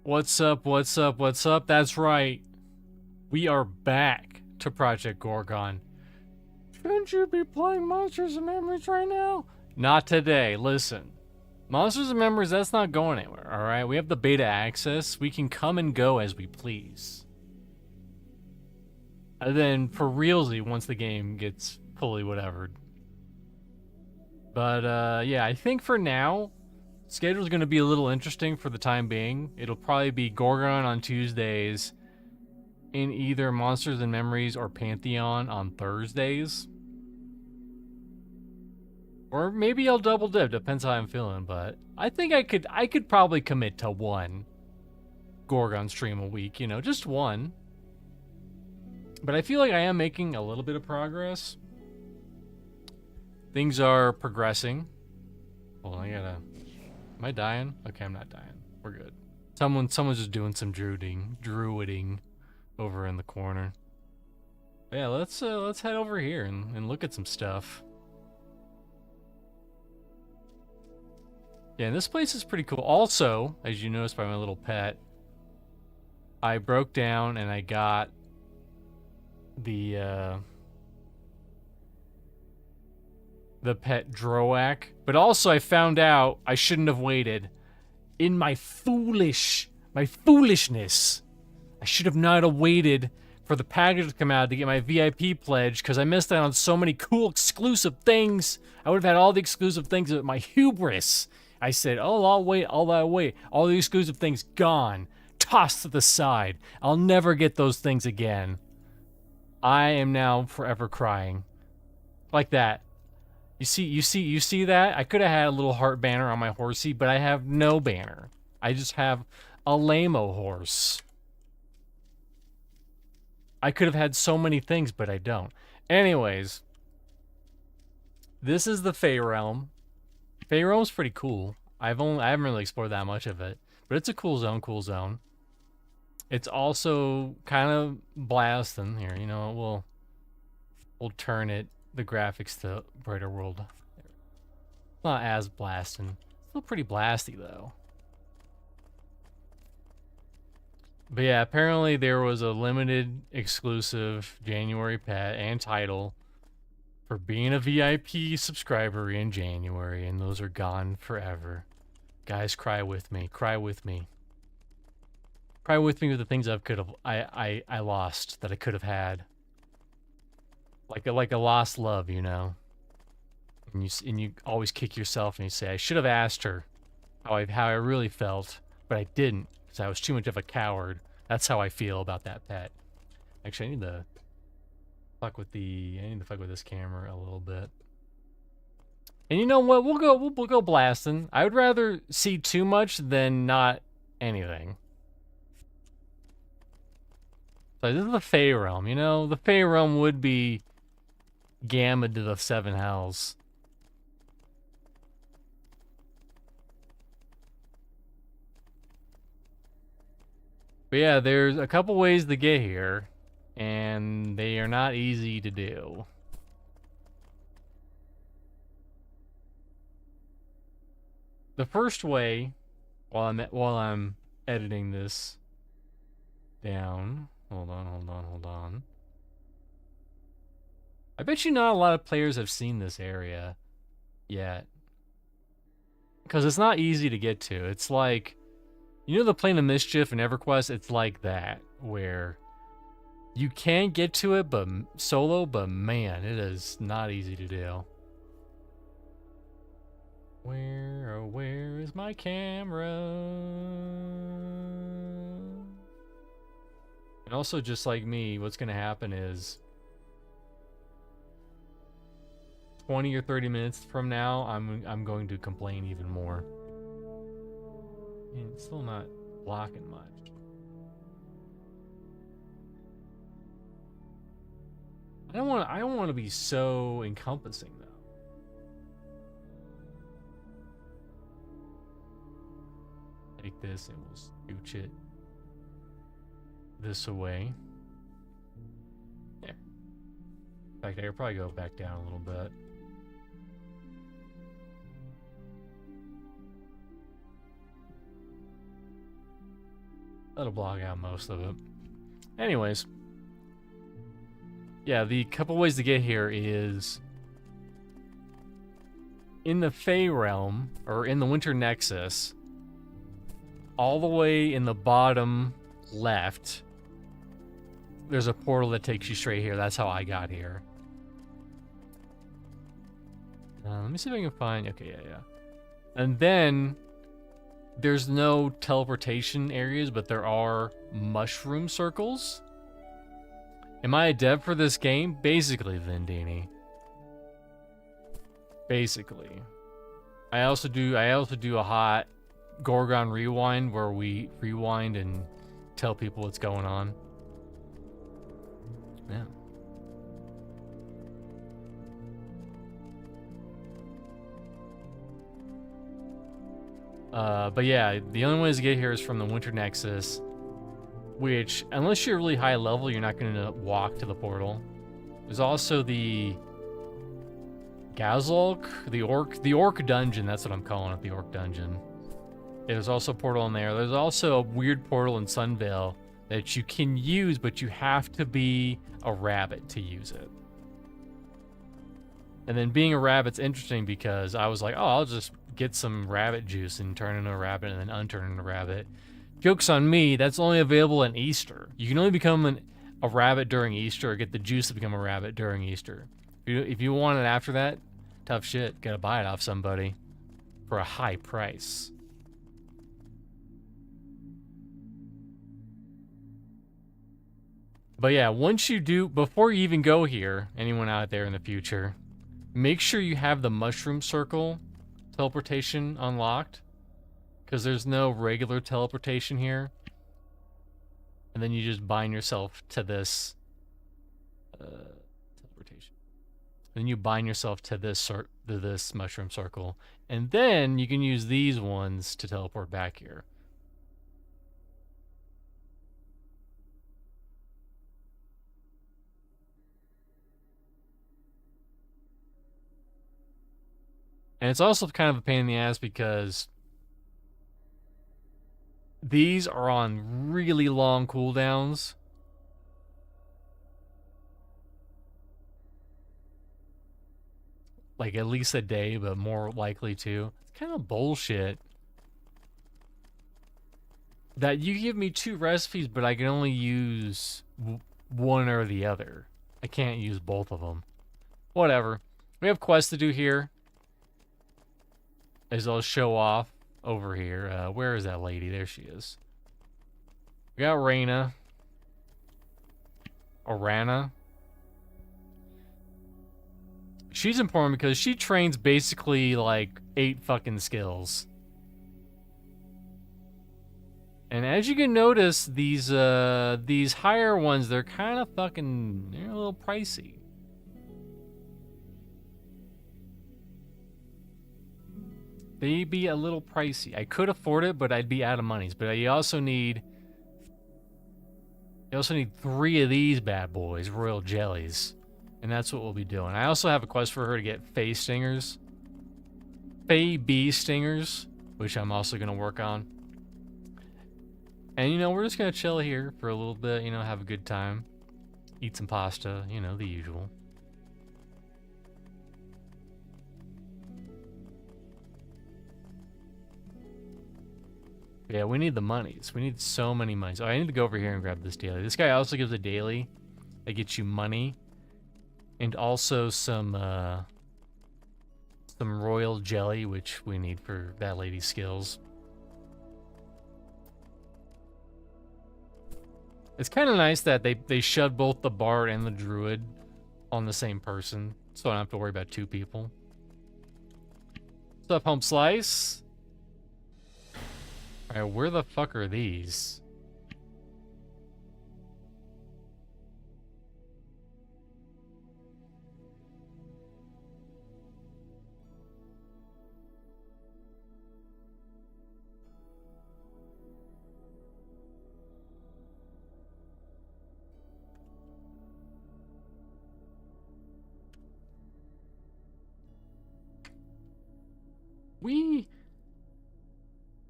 What's up, what's up, what's up? That's right. We are back to Project Gorgon. Shouldn't you be playing Monsters and Memories right now? Not today, listen. Monsters and Memories, that's not going anywhere, alright? We have the beta access. We can come and go as we please. And then for realsy, once the game gets fully whatevered. But yeah, I think for now, schedule's going to be a little interesting for the time being. It'll probably be Gorgon on Tuesdays, in either Monsters and Memories or Pantheon on Thursdays. Or maybe I'll double dip, depends how I'm feeling, but I think I could probably commit to one Gorgon stream a week, you know, just one. But I feel like I am making a little bit of progress. Things are progressing. Hold on, am I dying? Okay, I'm not dying. We're good. Someone's just doing some druiding over in the corner. But yeah, let's head over here and look at some stuff. Yeah, and this place is pretty cool. Also, as you noticed by my little pet, I broke down and I got the pet Droak, but also I found out I shouldn't have waited. In my foolishness, I should have not have waited for the package to come out to get my VIP pledge, because I missed out on so many cool exclusive things. I would have had all the exclusive things, but my hubris. I said, oh, I'll wait, all the exclusive things gone, tossed to the side. I'll never get those things again. I am now forever crying. Like that. You see that? I could have had a little heart banner on my horsey, but I have no banner. I just have a lame-o horse. I could have had so many things, but I don't. Anyways, this is the Fey Realm. Fey Realm's pretty cool. I haven't really explored that much of it, but it's a cool zone. It's also kind of blasting here. You know, we'll turn the graphics to brighter world. Not as blasting. Still pretty blasty though. But yeah, apparently there was a limited exclusive January pet and title for being a VIP subscriber in January, and those are gone forever. Guys, cry with me. Cry with me. Cry with me with the things I lost that I could have had. Like a lost love, you know. And you always kick yourself and you say, I should have asked her how I really felt, but I didn't, because I was too much of a coward. That's how I feel about that pet. Actually, I need to fuck with this camera a little bit. And you know what? We'll go blasting. I would rather see too much than not anything. So this is the Fey Realm, you know? The Fey Realm would be Gamma to the 7 hells. But yeah, there's a couple ways to get here, and they are not easy to do. The first way, while I'm editing this down, hold on. I bet you not a lot of players have seen this area yet, because it's not easy to get to. It's like, you know, the Plane of Mischief and EverQuest. It's like that, where you can get to it, but solo. But man, it is not easy to do. Where is my camera? And also, just like me, what's gonna happen is 20 or 30 minutes from now, I'm going to complain even more. And it's still not blocking much. I don't want to be so encompassing though. Take this and we'll scooch it this away. There. In fact, I could probably go back down a little bit. That'll block out most of it. Anyways. Yeah, the couple ways to get here is in the Fey Realm, or in the Winter Nexus, all the way in the bottom left, there's a portal that takes you straight here. That's how I got here. Let me see if I can find... Okay, yeah. And then there's no teleportation areas, but there are mushroom circles. Am I a dev for this game? Basically, Vindini. Basically. I also do a hot Gorgon rewind where we rewind and tell people what's going on. Yeah. But yeah, the only way to get here is from the Winter Nexus, which, unless you're really high level, you're not going to walk to the portal. There's also the Gazolk, the Orc dungeon, that's what I'm calling it, the Orc dungeon. There's also a portal in there. There's also a weird portal in Sunvale that you can use, but you have to be a rabbit to use it. And then being a rabbit's interesting because I was like, oh, I'll just get some rabbit juice and turn into a rabbit and then unturn into a rabbit. Joke's on me, that's only available in Easter. You can only become a rabbit during Easter or get the juice to become a rabbit during Easter. If you want it after that, tough shit. Gotta buy it off somebody for a high price. But yeah, once you do, before you even go here, anyone out there in the future, make sure you have the mushroom circle teleportation unlocked, because there's no regular teleportation here. And then you just bind yourself to this teleportation. Then you bind yourself to this mushroom circle, and then you can use these ones to teleport back here. And it's also kind of a pain in the ass because these are on really long cooldowns. Like at least a day, but more likely two. It's kind of bullshit that you give me 2 recipes, but I can only use one or the other. I can't use both of them. Whatever. We have quests to do here. As I'll show off over here. Where is that lady? There she is. We got Reyna. Orana. She's important because she trains basically like 8 fucking skills. And as you can notice, these higher ones, they're kind of fucking, they're a little pricey. They'd be a little pricey. I could afford it, but I'd be out of monies. But you also need 3 of these bad boys, royal jellies. And that's what we'll be doing. I also have a quest for her to get Fey stingers. Fey bee stingers, which I'm also going to work on. And, you know, we're just going to chill here for a little bit, you know, have a good time. Eat some pasta, you know, the usual. Yeah, we need the monies. We need so many monies. Oh, I need to go over here and grab this daily. This guy also gives a daily that gets you money. And also some royal jelly, which we need for that lady's skills. It's kind of nice that they shoved both the bard and the druid on the same person, so I don't have to worry about 2 people. What's up, Home Slice? Alright, where the fuck are these?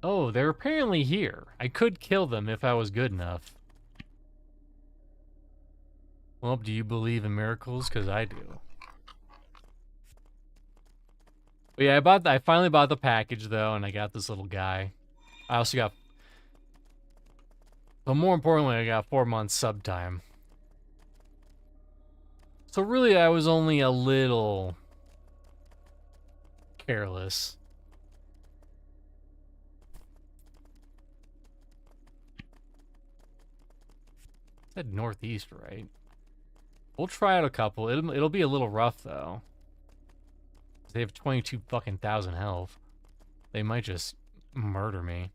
Oh, Oh, they're apparently here. I could kill them if I was good enough. Well, do you believe in miracles? Because I do. But yeah, I finally bought the package though, and I got this little guy. I also got, but more importantly, I got 4 months sub time. So really, I was only a little careless. I said northeast, right? We'll try out a couple. It'll be a little rough though. They have 22 fucking thousand health. They might just murder me.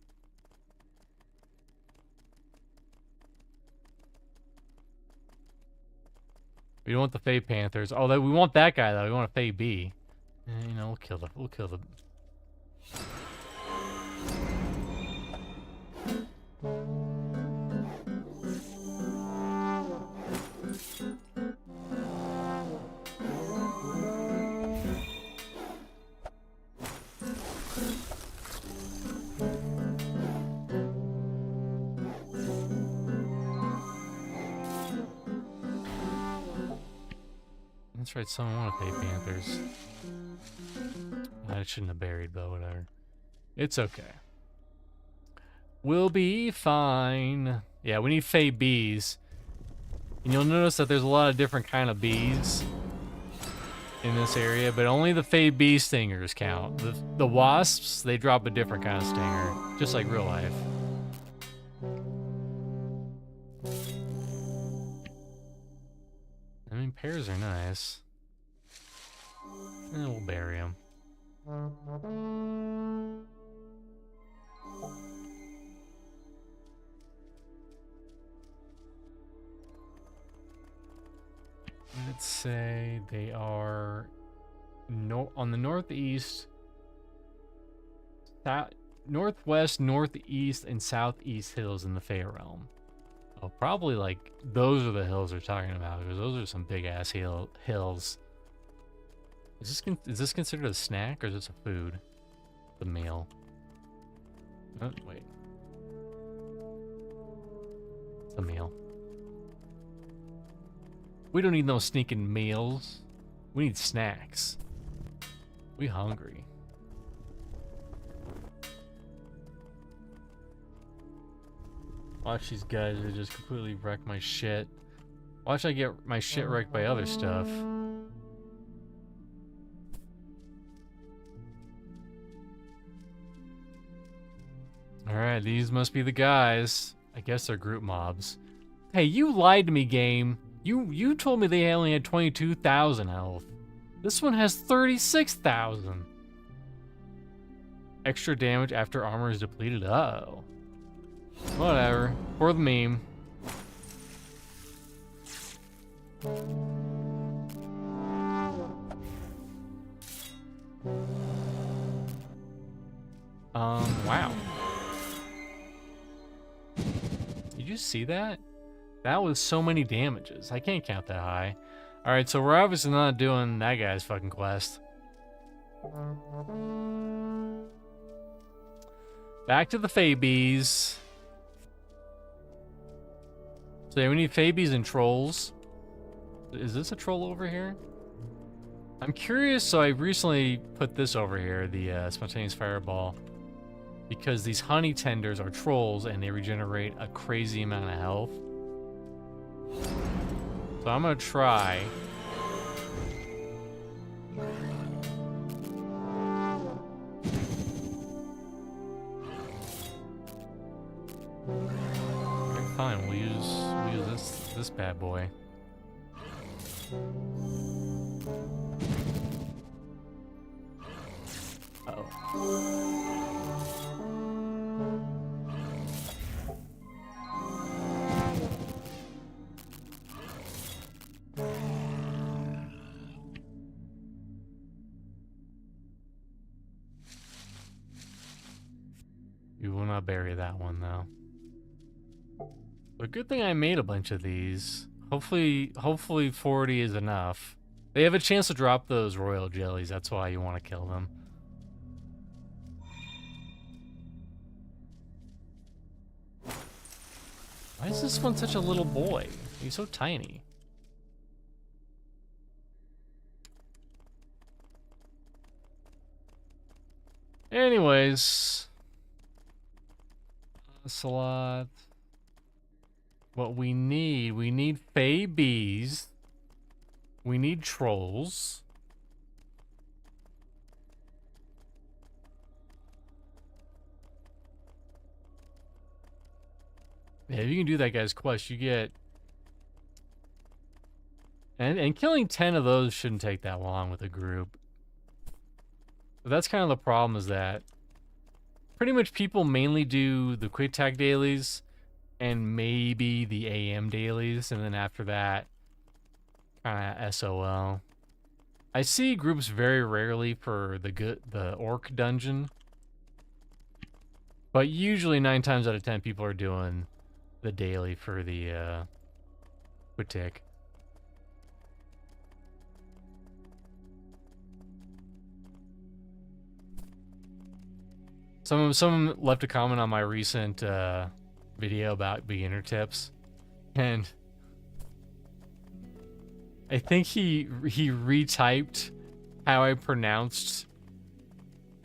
We don't want the Fae Panthers. Oh, we want that guy though. We want a Fae B. You know, we'll kill the. That's right, someone want to pay Panthers. I shouldn't have buried, but whatever. It's okay. We'll be fine. Yeah, we need Fae bees. And you'll notice that there's a lot of different kind of bees in this area, but only the Fae bee stingers count. The wasps, they drop a different kind of stinger, just like real life. I mean, pears are nice. We'll bury them. Let's say they are on the northeast, northwest, northeast, and southeast hills in the Fae realm. Oh, probably like those are the hills they're talking about, because those are some big ass hills. Is this considered a snack or is this a food? The meal. Oh, wait. It's a meal. We don't need no sneaking meals. We need snacks. We hungry. Watch these guys, they just completely wreck my shit. Watch I get my shit wrecked by other stuff. Alright, these must be the guys. I guess they're group mobs. Hey, you lied to me, game. You told me they only had 22,000 health. This one has 36,000. Extra damage after armor is depleted. Uh-oh. Whatever. For the meme. Wow. Did you see that? That was so many damages. I can't count that high. Alright, so we're obviously not doing that guy's fucking quest. Back to the Fae bees. So yeah, we need Fae bees and trolls. Is this a troll over here? I'm curious, so I recently put this over here, the spontaneous fireball, because these honey tenders are trolls and they regenerate a crazy amount of health. So I'm gonna try. Okay, fine, we'll use this bad boy. Uh-oh. You will not bury that one though. But good thing I made a bunch of these. Hopefully 40 is enough. They have a chance to drop those royal jellies, that's why you want to kill them. Why is this one such a little boy? He's so tiny. Anyways, that's a lot. What we need Fey bees. We need trolls. Yeah, if you can do that guy's quest, you get... And killing 10 of those shouldn't take that long with a group. But that's kind of the problem, is that pretty much people mainly do the quick tag dailies and maybe the AM dailies, and then after that, kind of SOL. I see groups very rarely for the orc dungeon, but usually 9 times out of 10 people are doing the daily for the quick tag. Someone left a comment on my recent video about beginner tips, and I think he retyped how I pronounced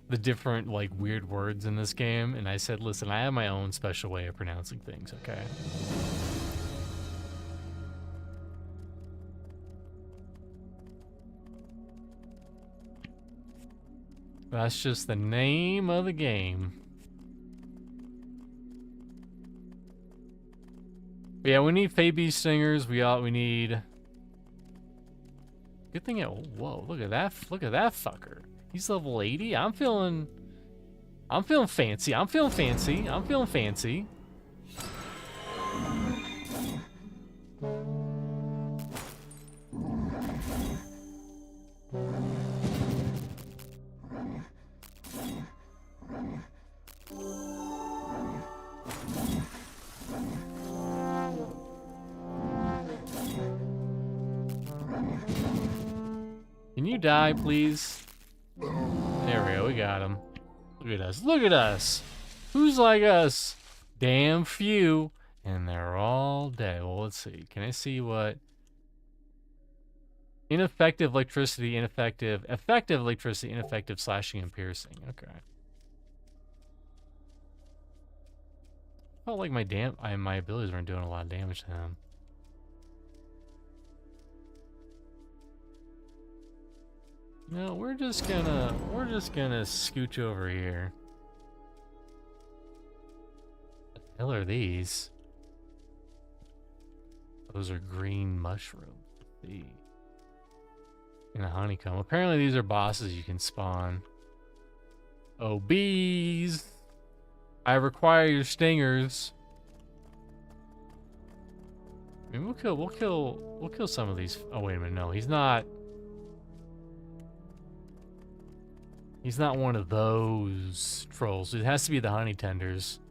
the different like weird words in this game, and I said, listen, I have my own special way of pronouncing things, okay? That's just the name of the game. But yeah, we need Fey Bee Stingers. We need. Good thing it. Whoa! Look at that! Look at that fucker. He's level 80. I'm feeling fancy. I'm feeling fancy. Can you die, please? There we go, we got him. Look at us, look at us! Who's like us? Damn few. And they're all dead. Well, let's see. Can I see what? Ineffective electricity, effective electricity, ineffective slashing and piercing. Okay. Felt like my abilities weren't doing a lot of damage to him. No, we're just gonna scooch over here. What the hell are these? Those are green mushrooms. Let's see. And a honeycomb. Apparently these are bosses you can spawn. Oh, bees! I require your stingers. I mean, we'll kill some of these. Oh, wait a minute, no, he's not. He's not one of those trolls. It has to be the honey tenders,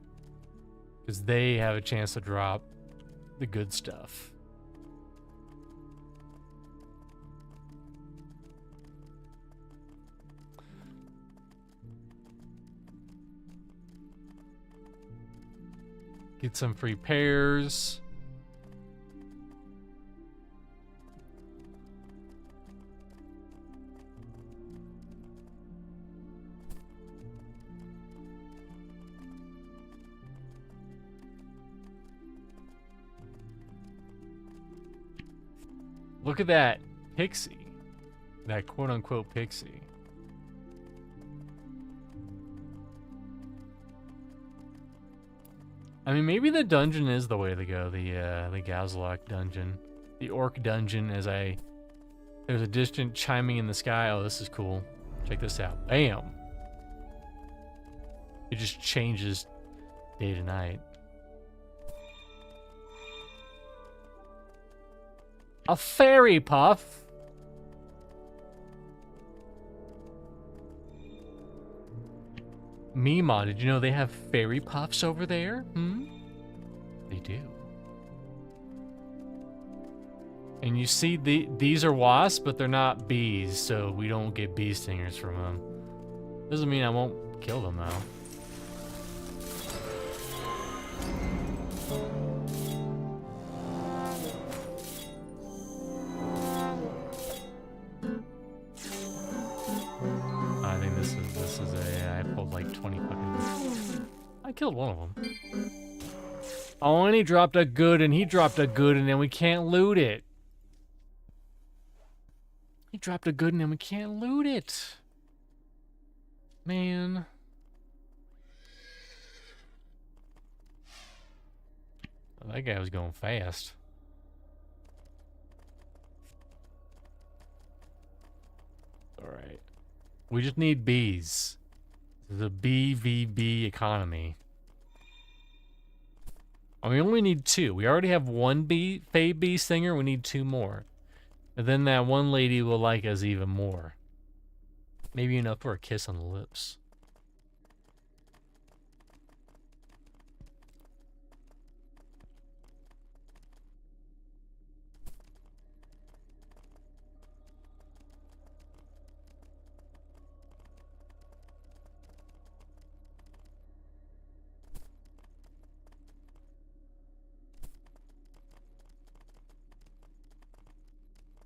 because they have a chance to drop the good stuff. Get some free pears. Look at that pixie. That quote-unquote pixie. I mean, maybe the dungeon is the way to go. The Gazlock dungeon. The orc dungeon, there's a distant chiming in the sky. Oh, this is cool. Check this out. Bam! It just changes day to night. A fairy puff? Mima, did you know they have fairy puffs over there? They do. And you see, these are wasps, but they're not bees, so we don't get bee stingers from them. Doesn't mean I won't kill them, though. like 20 fucking... I killed one of them. Oh, and he dropped a good, and he dropped a good, and then we can't loot it. He dropped a good, and then we can't loot it. Man. Oh, that guy was going fast. Alright. We just need bees. This is a BVB economy. And we only need 2. We already have 1 bee, Fae bee singer. We need 2 more. And then that one lady will like us even more. Maybe enough for a kiss on the lips.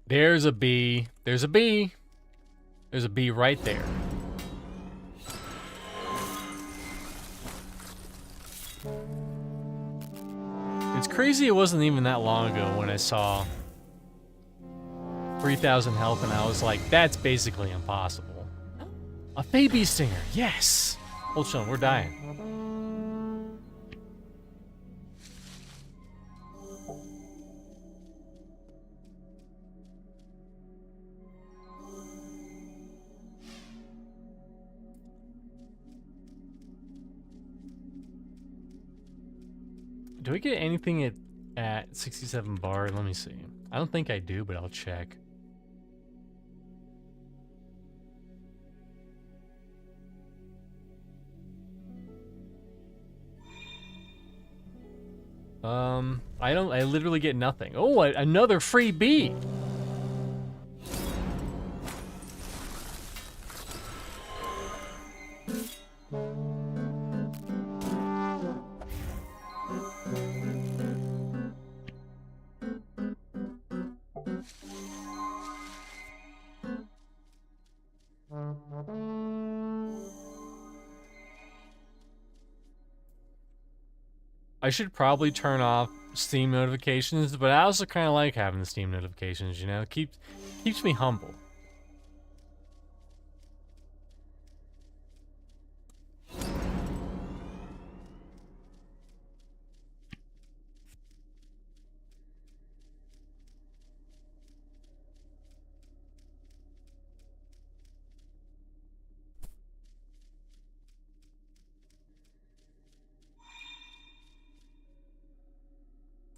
There's a bee. There's a bee. There's a bee right there. It's crazy it wasn't even that long ago when I saw 3,000 health and I was like, that's basically impossible. A baby singer, yes! Hold on, we're dying. Do I get anything at 67 bar? Let me see. I don't think I do, but I'll check. I literally get nothing. Oh, another free bee. I should probably turn off Steam notifications, but I also kind of like having the Steam notifications, you know? Keeps me humble.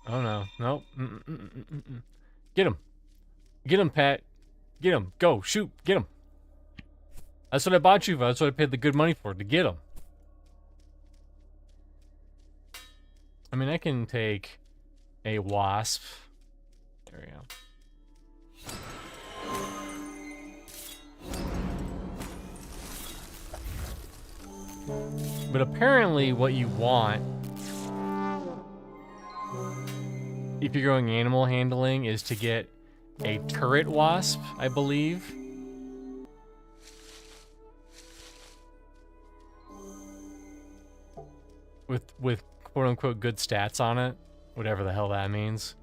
Oh no, nope. Get him. Get him, Pat. Get him. Go, shoot, get him. That's what I bought you for. That's what I paid the good money for, to get him. I mean, I can take a wasp. There we go. But apparently what you want, if you're going animal handling, is to get a turret wasp, I believe. With quote unquote good stats on it. Whatever the hell that means.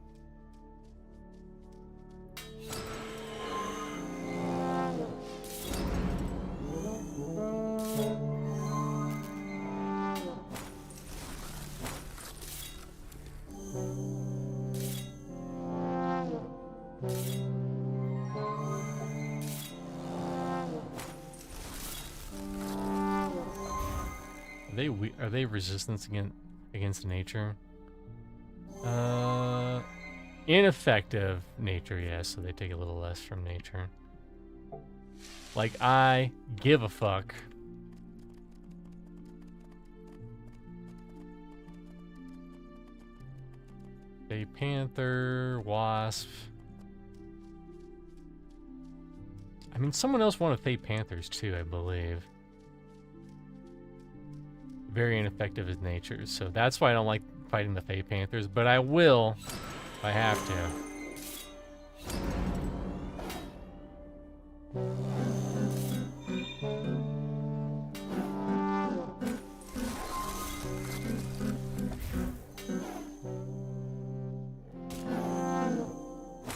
Are they resistance against nature? Ineffective nature, yes, so they take a little less from nature. Like, I give a fuck. A panther, wasp. I mean, someone else wanted Fate Panthers too, I believe. Very ineffective as nature, so that's why I don't like fighting the Fate Panthers, but I will if I have to.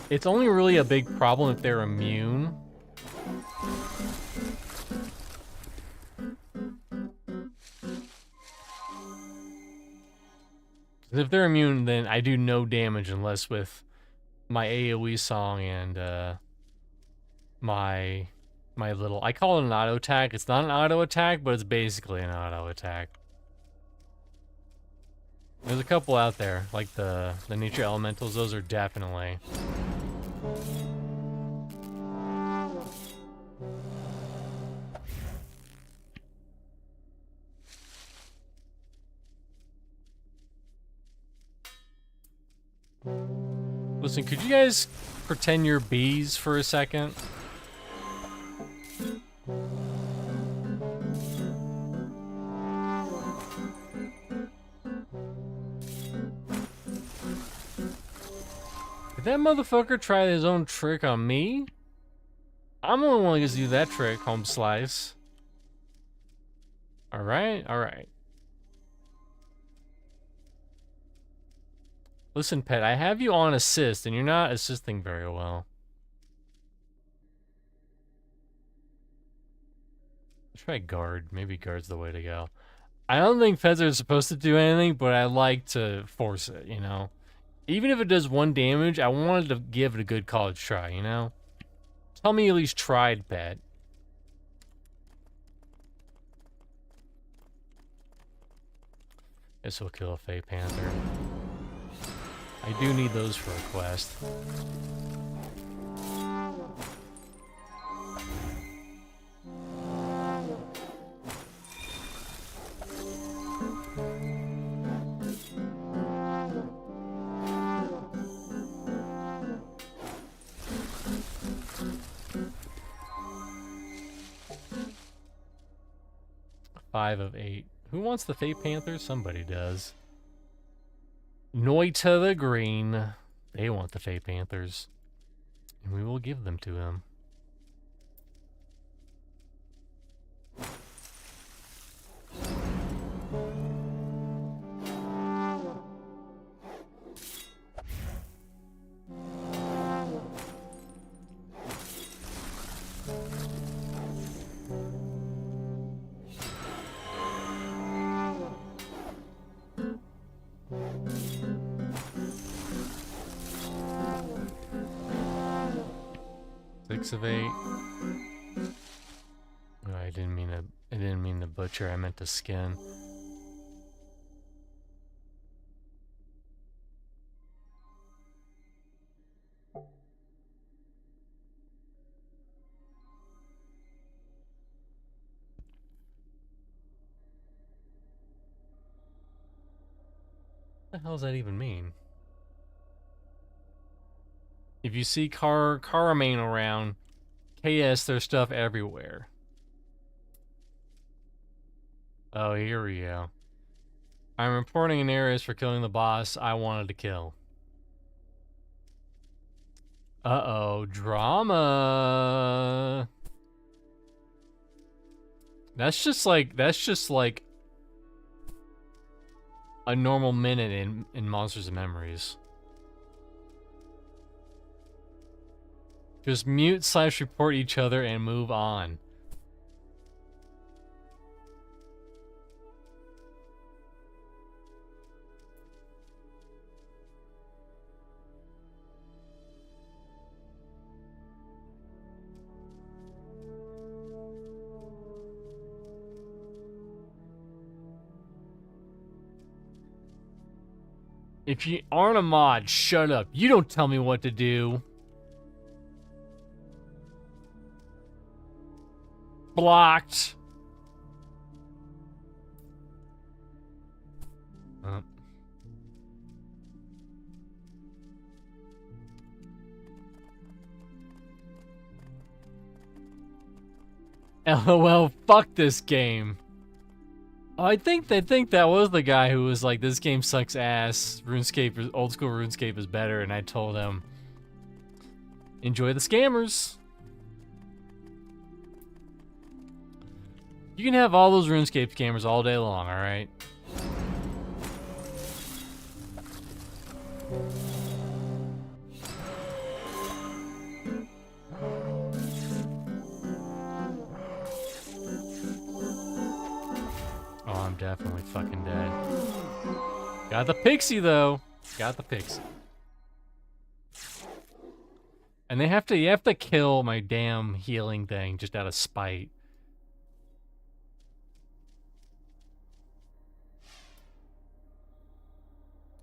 It's only really a big problem if they're immune. If they're immune, then I do no damage unless with my AoE song and my little, I call it an auto attack. It's not an auto attack, but it's basically an auto attack. There's a couple out there, like the nature elementals. Those are definitely. Listen, could you guys pretend you're bees for a second? Did that motherfucker try his own trick on me? I'm the only one who gets to do that trick, home slice. Alright, alright. Listen, pet, I have you on assist, and you're not assisting very well. Try guard. Maybe guard's the way to go. I don't think pets are supposed to do anything, but I like to force it, you know? Even if it does 1 damage, I wanted to give it a good college try, you know? Tell me you at least tried, pet. This will kill a Fey Panther. I do need those for a quest. Five of 8. Who wants the Fey Panther? Somebody does. Noita the Green. They want the Fey Panthers. And we will give them to him. Of 8. Oh, I didn't mean to butcher. I meant to skin. What the hell does that even mean? If you see Caramane around, KS, there's stuff everywhere. Oh, here we go. I'm reporting an arrest for killing the boss I wanted to kill. Uh-oh, drama. That's just like a normal minute in Monsters and Memories. Just mute / report each other and move on. If you aren't a mod, shut up. You don't tell me what to do. Blocked. LOL, fuck this game. Oh, I think that was the guy who was like, this game sucks ass. RuneScape, old school RuneScape is better, and I told him, enjoy the scammers. You can have all those RuneScape scammers all day long, alright? definitely fucking dead. Got the pixie though. Got the pixie. And you have to kill my damn healing thing just out of spite.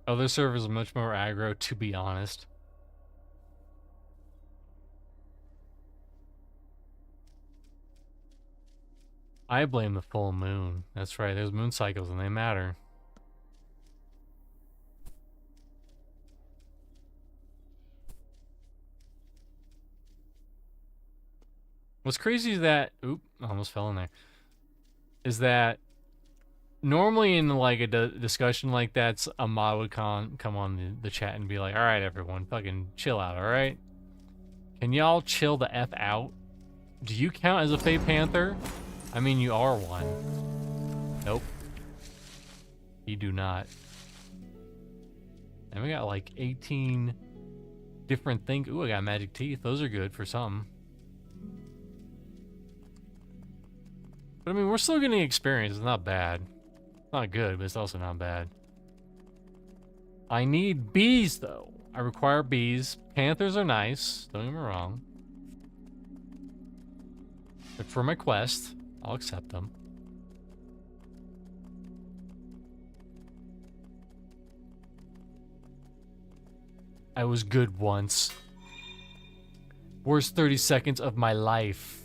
Other servers are much more aggro, to be honest. I blame the full moon. That's right, there's moon cycles and they matter. What's crazy is that, oop, I almost fell in there, is that normally in like a discussion like that, a mod would come on the chat and be like, all right, everyone, fucking chill out, all right? Can y'all chill the F out? Do you count as a Fey Panther? I mean, you are one. Nope. You do not. And we got like 18 different things. Ooh, I got magic teeth. Those are good for something. But I mean, we're still getting experience. It's not bad. It's not good, but it's also not bad. I need bees, though. I require bees. Panthers are nice. Don't get me wrong. But for my quest, I'll accept them. I was good once. Worst 30 seconds of my life.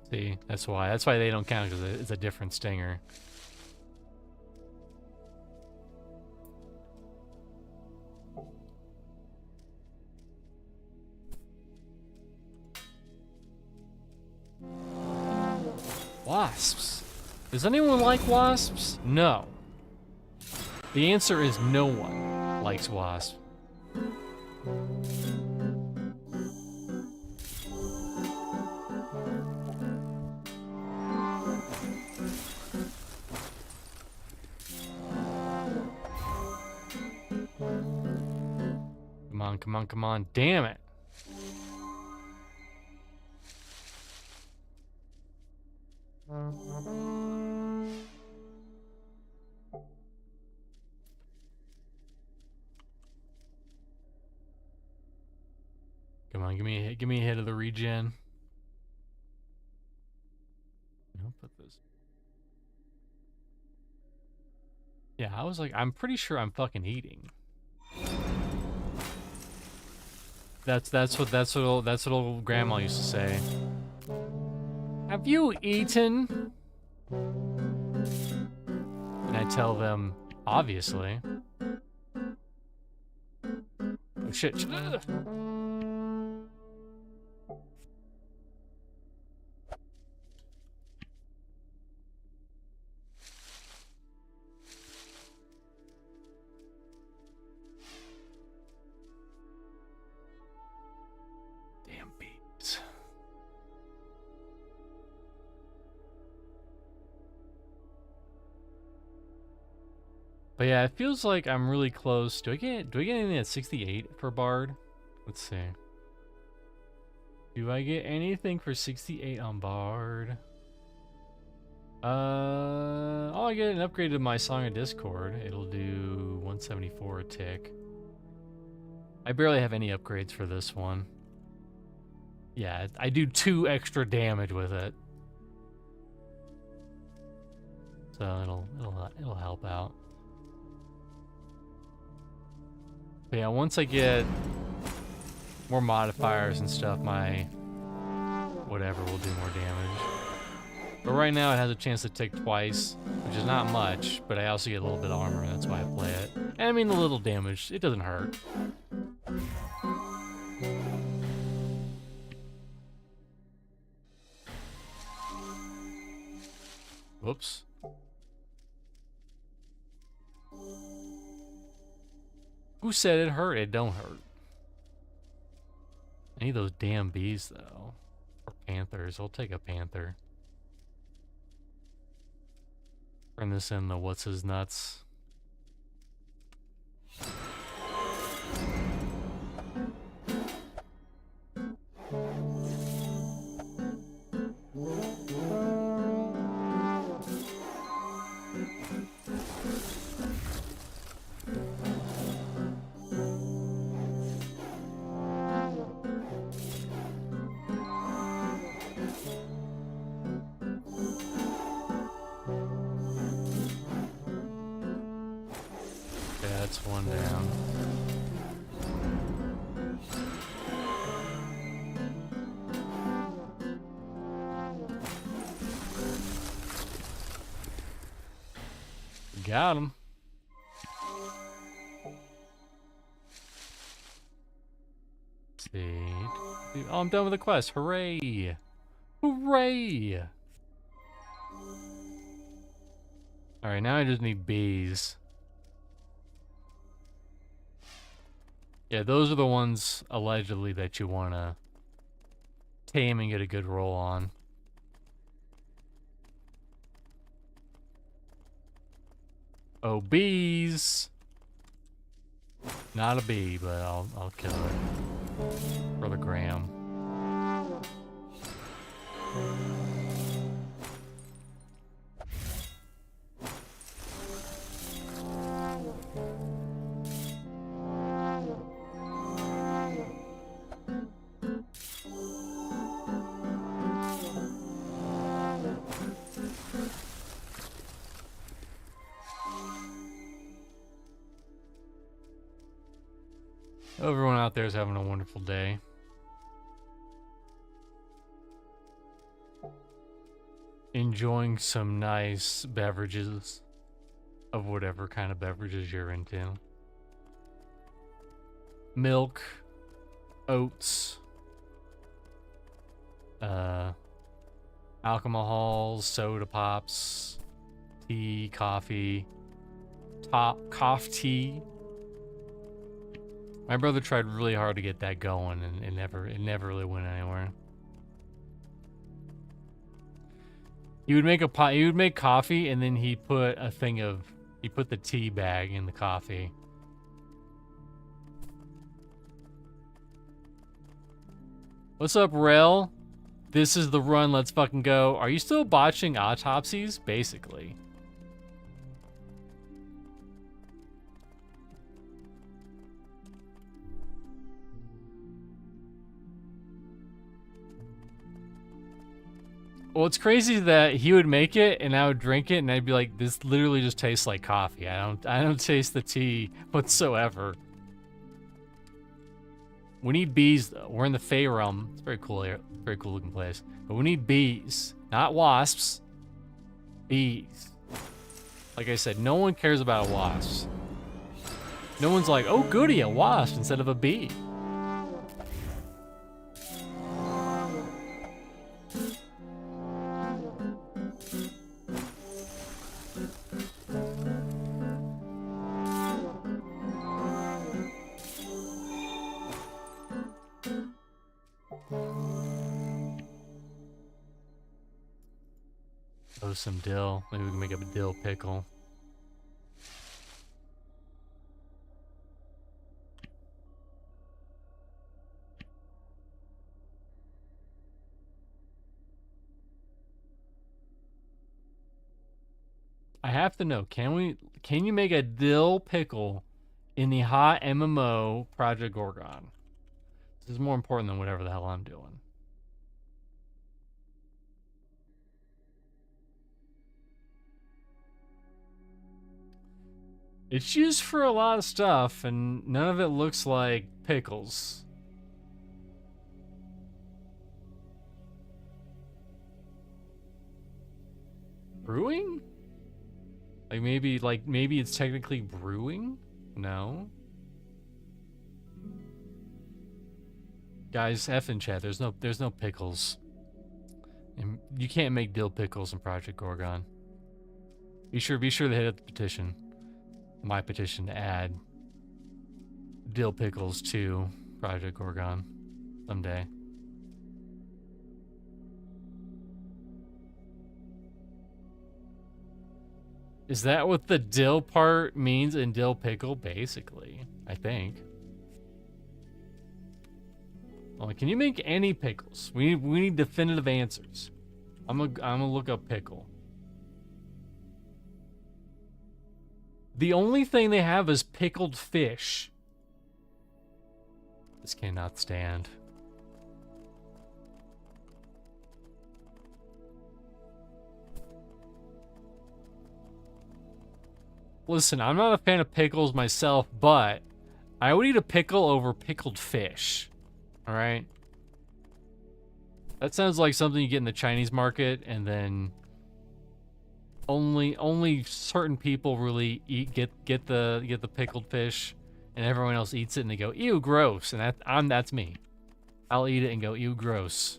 See, that's why they don't count, because it's a different stinger. Wasps. Does anyone like wasps? No. The answer is no one likes wasps. Come on, come on, come on. Damn it. Come on, give me a hit of the regen. I'll put this. Yeah, I was like, I'm pretty sure I'm fucking eating. That's what old grandma used to say. Have you eaten? And I tell them, obviously. Oh shit. Ugh. But yeah, it feels like I'm really close. Do I get anything at 68 for Bard? Let's see. Do I get anything for 68 on Bard? Oh, I get an upgrade to my Song of Discord. It'll do 174 a tick. I barely have any upgrades for this one. Yeah, I do 2 extra damage with it. So it'll help out. But yeah, once I get more modifiers and stuff, my whatever will do more damage. But right now it has a chance to tick twice, which is not much, but I also get a little bit of armor, that's why I play it. And I mean, a little damage, it doesn't hurt. Whoops. Who said it hurt? It don't hurt. I need those damn bees, though. Or panthers. I'll take a panther. Turn this in the what's his nuts. That's one down. Got him. Let's see. Oh, I'm done with the quest. Hooray! Hooray! Alright, now I just need bees. Yeah, those are the ones, allegedly, that you want to tame and get a good roll on. Oh, bees! Not a bee, but I'll kill it. For the gram. Everyone out there is having a wonderful day. Enjoying some nice beverages of whatever kind of beverages you're into. Milk, oats, alcohols, soda pops, tea, coffee, cough tea. My brother tried really hard to get that going, and it never really went anywhere. He would make he would make coffee, and then he put the tea bag in the coffee. What's up, Rel? This is the run. Let's fucking go. Are you still botching autopsies? Basically. Well, it's crazy that he would make it and I would drink it and I'd be like, this literally just tastes like coffee. I don't taste the tea whatsoever. We need bees though. We're in the Fey realm. It's very cool here. Very cool looking place. But we need bees, not wasps. Bees. Like I said, no one cares about wasps. No one's like, oh goody, a wasp instead of a bee. Oh, some dill. Maybe we can make up a dill pickle. I have to know, can you make a dill pickle in the hot MMO Project Gorgon? This is more important than whatever the hell I'm doing. It's used for a lot of stuff, and none of it looks like pickles. Brewing? Like maybe it's technically brewing? No. Guys, F in chat. There's no pickles. And you can't make dill pickles in Project Gorgon. Be sure to hit up the petition. My petition to add dill pickles to Project Gorgon someday. Is that what the dill part means in dill pickle? Basically, I think. Well, can you make any pickles? We need definitive answers. I'm gonna look up pickle. The only thing they have is pickled fish. This cannot stand. Listen, I'm not a fan of pickles myself, but I would eat a pickle over pickled fish. All right? That sounds like something you get in the Chinese market, and then only certain people really get the pickled fish, and everyone else eats it and they go, ew, gross. And that's me. I'll eat it and go, ew, gross.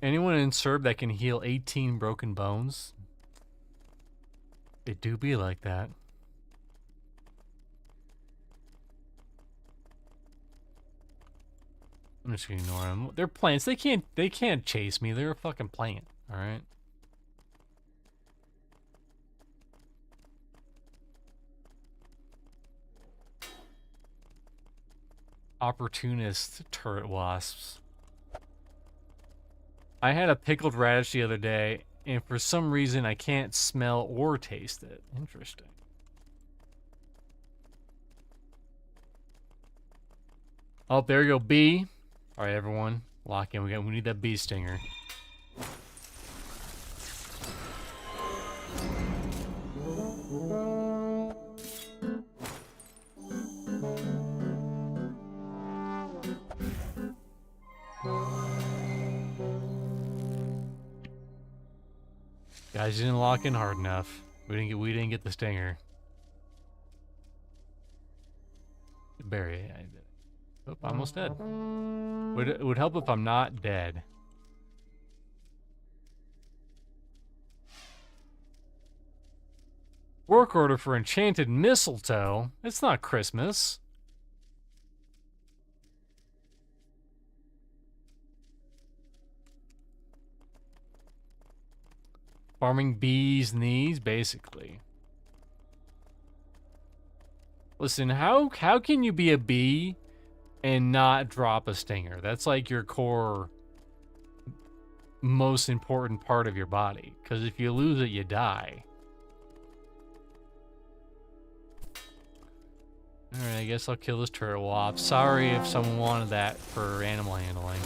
Anyone in Serb that can heal 18 broken bones? It do be like that. I'm just gonna ignore them. They're plants. They can't chase me. They're a fucking plant. All right. Opportunist turret wasps. I had a pickled radish the other day, and for some reason I can't smell or taste it. Interesting. Oh, there you go, bee. All right, everyone, lock in. We need that bee stinger. Guys, you didn't lock in hard enough. We didn't get the stinger. Bury it. I did. Oh, almost dead. It would help if I'm not dead. Work order for enchanted mistletoe. It's not Christmas. Farming bees' knees, basically. Listen, how can you be a bee and not drop a stinger? That's like your core, most important part of your body. Because if you lose it, you die. Alright, I guess I'll kill this turtle wasp. Sorry if someone wanted that for animal handling.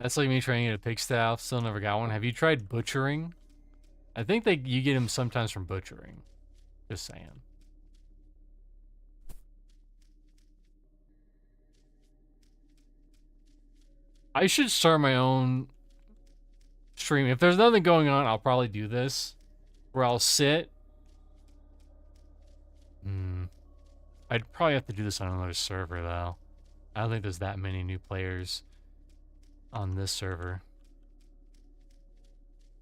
That's like me trying to get a pig staff. Still never got one. Have you tried butchering? I think you get them sometimes from butchering. Just saying. I should start my own stream. If there's nothing going on, I'll probably do this. Where I'll sit. I'd probably have to do this on another server, though. I don't think there's that many new players on this server.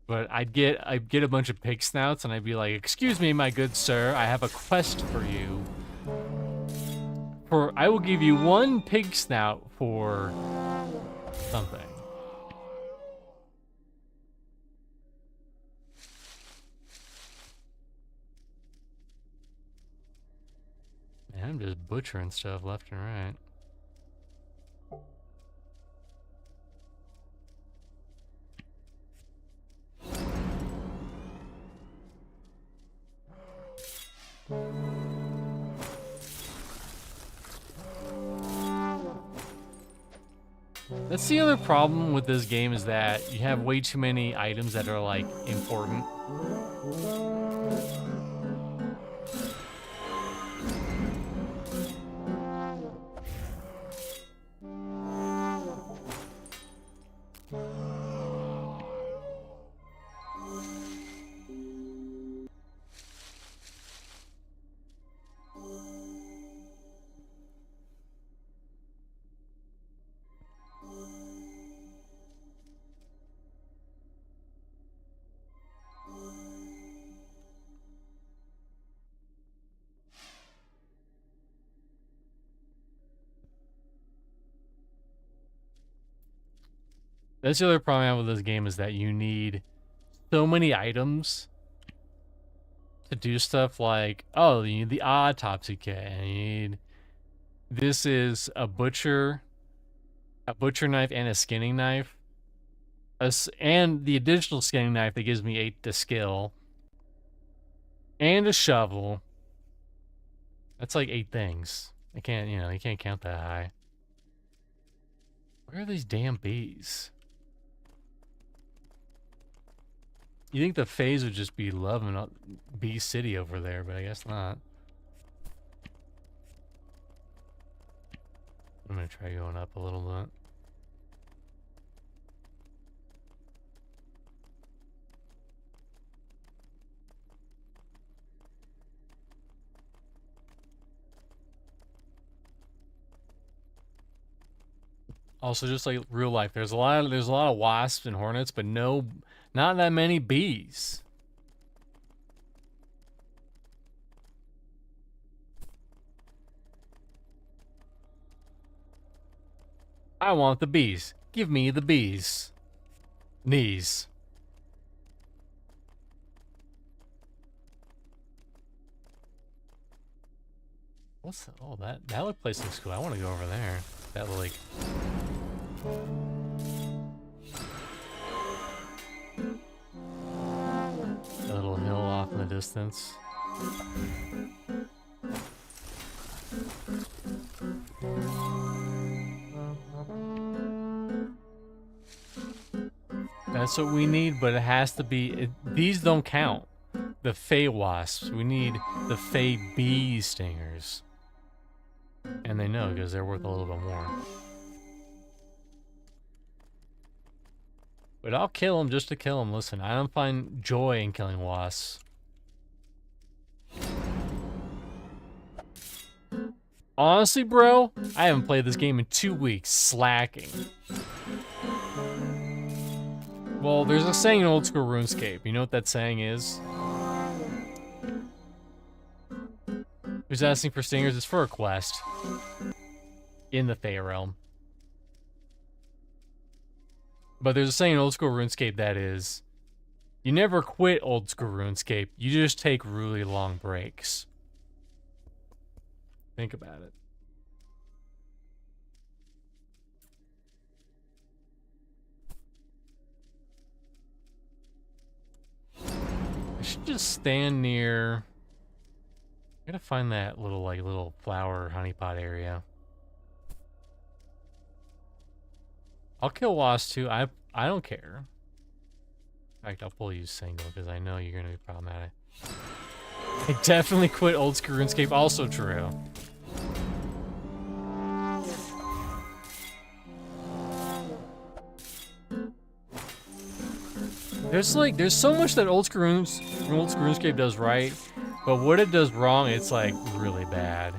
But I'd get a bunch of pig snouts and I'd be like, "Excuse me, my good sir, I have a quest for you. I will give you one pig snout for something." Man, I'm just butchering stuff left and right. That's the other problem with this game, is that you have way too many items that are like important. That's the other problem I have with this game is that you need so many items to do stuff like, oh, you need the autopsy kit, and you need, this is a butcher knife and a skinning knife, and the additional skinning knife that gives me 8 to skill, and a shovel. That's like 8 things. I can't, you can't count that high. Where are these damn bees? You think the phase would just be loving Bee City over there, but I guess not. I'm gonna try going up a little bit. Also, just like real life, there's a lot of wasps and hornets, but not that many bees. I want the bees. Give me the bees. Knees. What's the, oh, that place looks cool. I want to go over there. That like. A little hill off in the distance. That's what we need, but it has to be. These don't count. The Fey wasps. We need the Fey bee stingers. And they know because they're worth a little bit more. But I'll kill them just to kill them. Listen, I don't find joy in killing wasps. Honestly, bro, I haven't played this game in 2 weeks. Slacking. Well, there's a saying in old school RuneScape. You know what that saying is? Who's asking for stingers? It's for a quest. In the Fey realm. But there's a saying in old school RuneScape that is, you never quit old school RuneScape, you just take really long breaks. Think about it. I should just stand near. I gotta find that little flower honeypot area. I'll kill wasps too. I don't care. In fact, I'll pull you single because I know you're gonna be problematic. I definitely quit old school RuneScape. Also true. There's so much that old school RuneScape does right, but what it does wrong, it's like really bad.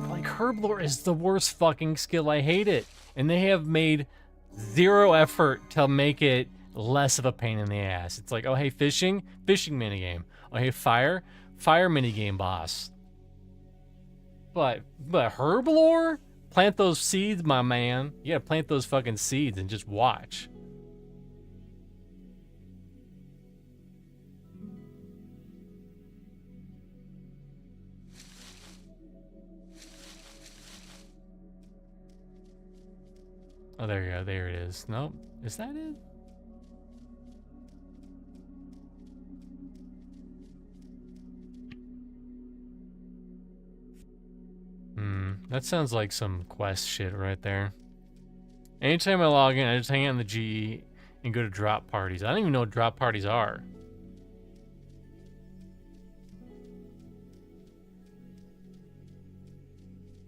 Like Herblore is the worst fucking skill. I hate it, and they have made zero effort to make it less of a pain in the ass. It's like, oh hey, fishing minigame. Oh hey, fire minigame boss. But Herblore? Plant those seeds, my man. You gotta plant those fucking seeds and just watch. Oh, there you go. There it is. Nope. Is that it? That sounds like some quest shit right there. Anytime I log in, I just hang out in the GE and go to drop parties. I don't even know what drop parties are.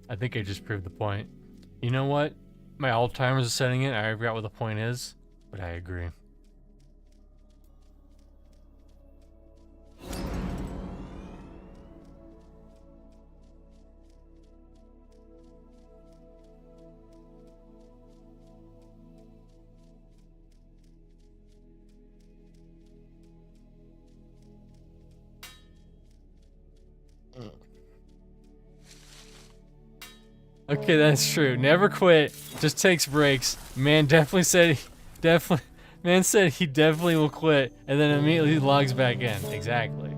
I think I just proved the point. You know what? My Alzheimer's is setting in. I forgot what the point is, but I agree. Okay, that's true. Never quit. Just takes breaks. Man definitely said man said he definitely will quit, and then immediately logs back in. Exactly.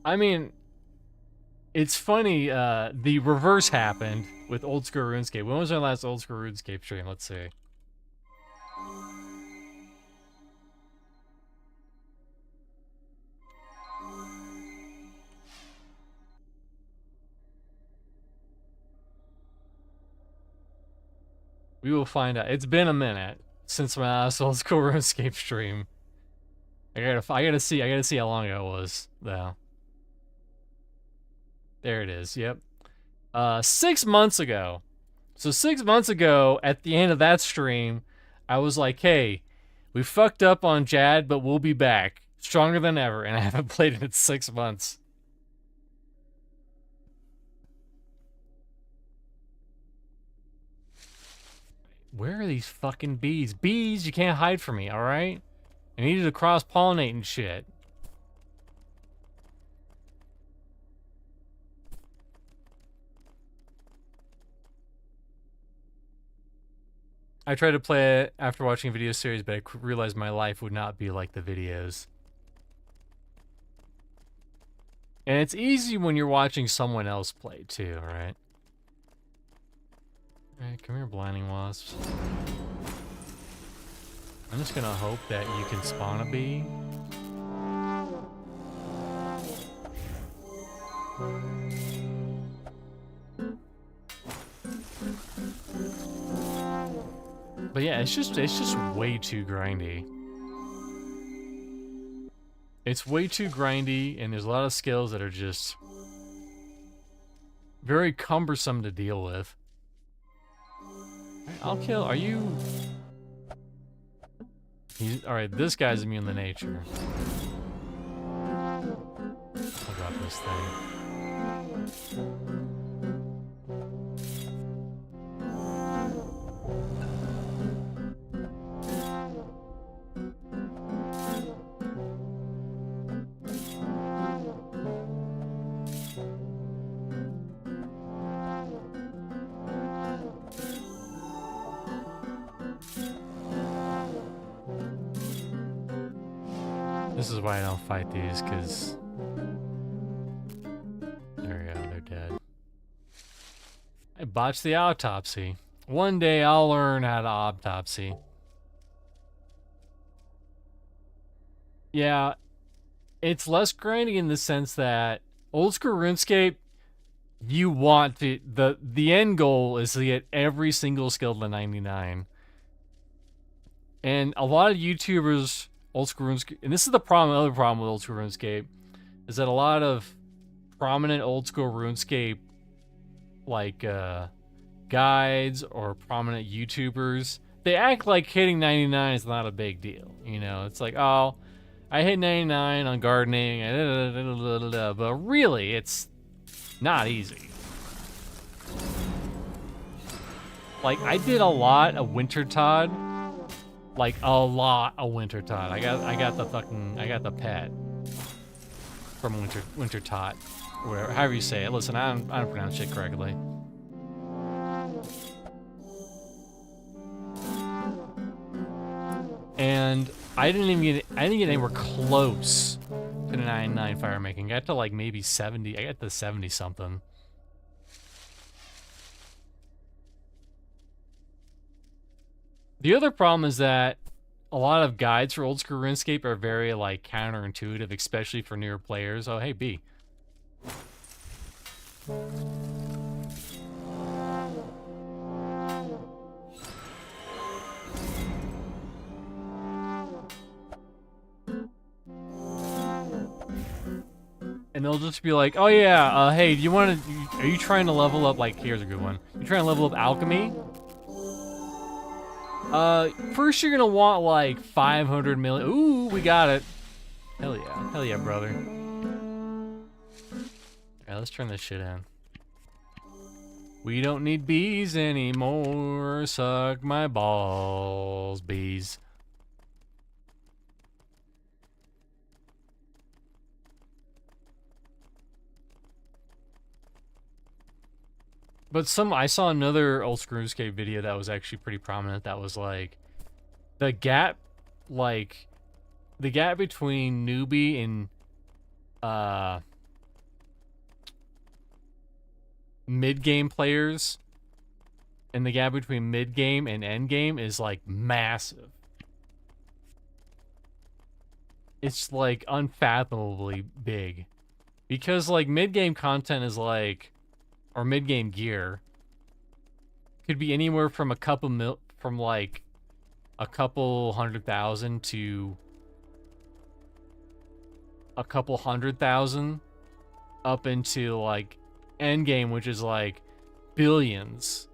I mean, it's funny, the reverse happened with Old School RuneScape. When was our last Old School RuneScape stream? Let's see. We will find out. It's been a minute since my last Old School RuneScape stream. I gotta see how long ago it was, though. There it is, yep. 6 months ago. So 6 months ago, at the end of that stream, I was like, hey, we fucked up on Jad, but we'll be back. Stronger than ever, and I haven't played it in 6 months. Where are these fucking bees? Bees, you can't hide from me, alright? I needed to cross-pollinate and shit. I tried to play it after watching a video series, but I realized my life would not be like the videos. And it's easy when you're watching someone else play, too, right? Alright, come here, blinding wasps. I'm just gonna hope that you can spawn a bee. But yeah, it's just way too grindy. It's way too grindy, and there's a lot of skills that are just very cumbersome to deal with. I'll kill. Are you? Alright, this guy's immune to nature. I'll drop this thing. This is why I don't fight these, because... There we go, they're dead. I botched the autopsy. One day I'll learn how to autopsy. Yeah, it's less grindy in the sense that Old School RuneScape, you want to... The end goal is to get every single skill to 99. And a lot of YouTubers... Old School RuneScape, and this is the problem. Another problem with Old School RuneScape is that a lot of prominent Old School RuneScape, like guides or prominent YouTubers, they act like hitting 99 is not a big deal. You know, it's like, oh, I hit 99 on gardening, but really, it's not easy. Like, I did a lot of Wintertod. Like a lot of Wintertod. I got the pet from Wintertod, or whatever, however you say it. Listen, I don't pronounce shit correctly. And I didn't get anywhere close to the 99 fire making. I got to like maybe 70. I got to 70 something. The other problem is that a lot of guides for Old School RuneScape are very, like, counterintuitive, especially for newer players. Oh, hey, B. And they'll just be like, oh yeah, hey, do you want to, are you trying to level up, like, here's a good one. You trying to level up alchemy? First you're gonna want like 500 million. Ooh, we got it. Hell yeah, brother. Alright, let's turn this shit in. We don't need bees anymore. Suck my balls, bees. But I saw another old RuneScape video that was actually pretty prominent. That was like the gap, the gap between newbie and mid-game players, and the gap between mid-game and end-game is like massive. It's like unfathomably big, because like mid-game content is like, or mid-game gear could be anywhere from like a couple 100,000 to a couple 100,000 up into like end game, which is like billions,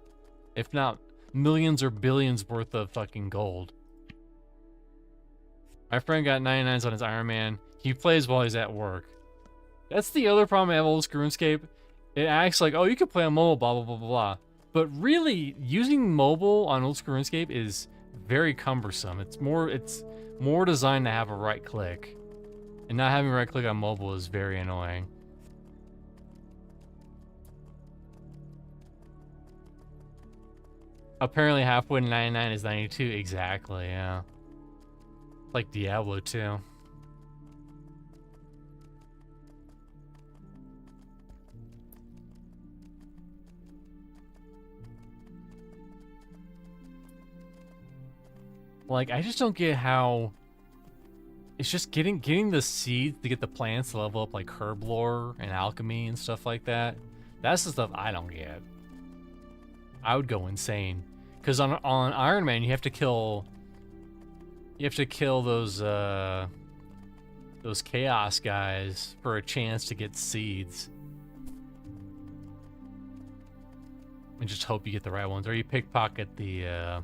if not millions or billions worth of fucking gold. My friend got 99s on his Iron Man. He plays while he's at work. That's the other problem I have with old RuneScape. It acts like, oh, you can play on mobile, blah, blah, blah, blah, blah. But really, using mobile on old RuneScape is very cumbersome. It's more designed to have a right click. And not having a right click on mobile is very annoying. Apparently halfway to 99 is 92. Exactly, yeah. Like Diablo 2. Like, I just don't get how it's just getting the seeds to get the plants to level up, like herb lore and alchemy and stuff like that. That's the stuff I don't get. I would go insane, because on Iron Man you have to kill those chaos guys for a chance to get seeds, and just hope you get the right ones, or you pickpocket the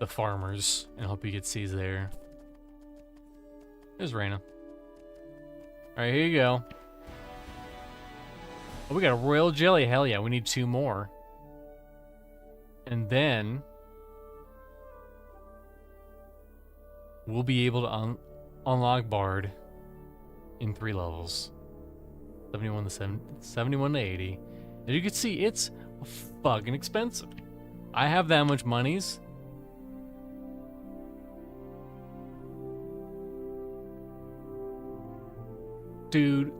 farmers and hope you get seeds there. There's Reyna. Alright, here you go. Oh, we got a royal jelly. Hell yeah, we need 2 more. And then we'll be able to unlock Bard in 3 levels. 71 to 80. As you can see, it's fucking expensive. I have that much monies. Dude,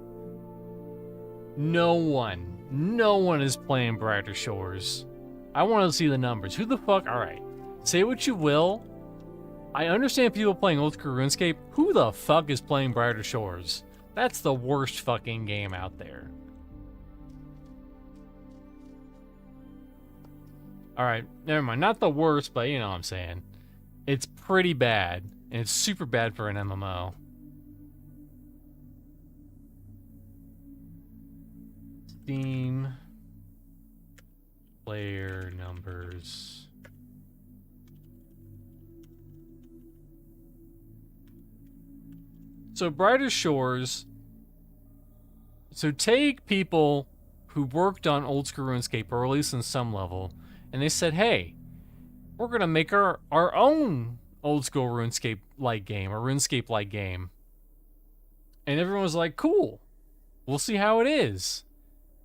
no one is playing Brighter Shores. I want to see the numbers. Who the fuck? Alright, say what you will. I understand people playing old school RuneScape. Who the fuck is playing Brighter Shores? That's the worst fucking game out there. Alright, never mind. Not the worst, but you know what I'm saying. It's pretty bad, and it's super bad for an MMO. Steam player numbers. So Brighter Shores. So take people who worked on old school RuneScape, or at least in some level, and they said, hey, we're gonna make our own old school RuneScape-like game, or RuneScape-like game. And everyone was like, cool, we'll see how it is.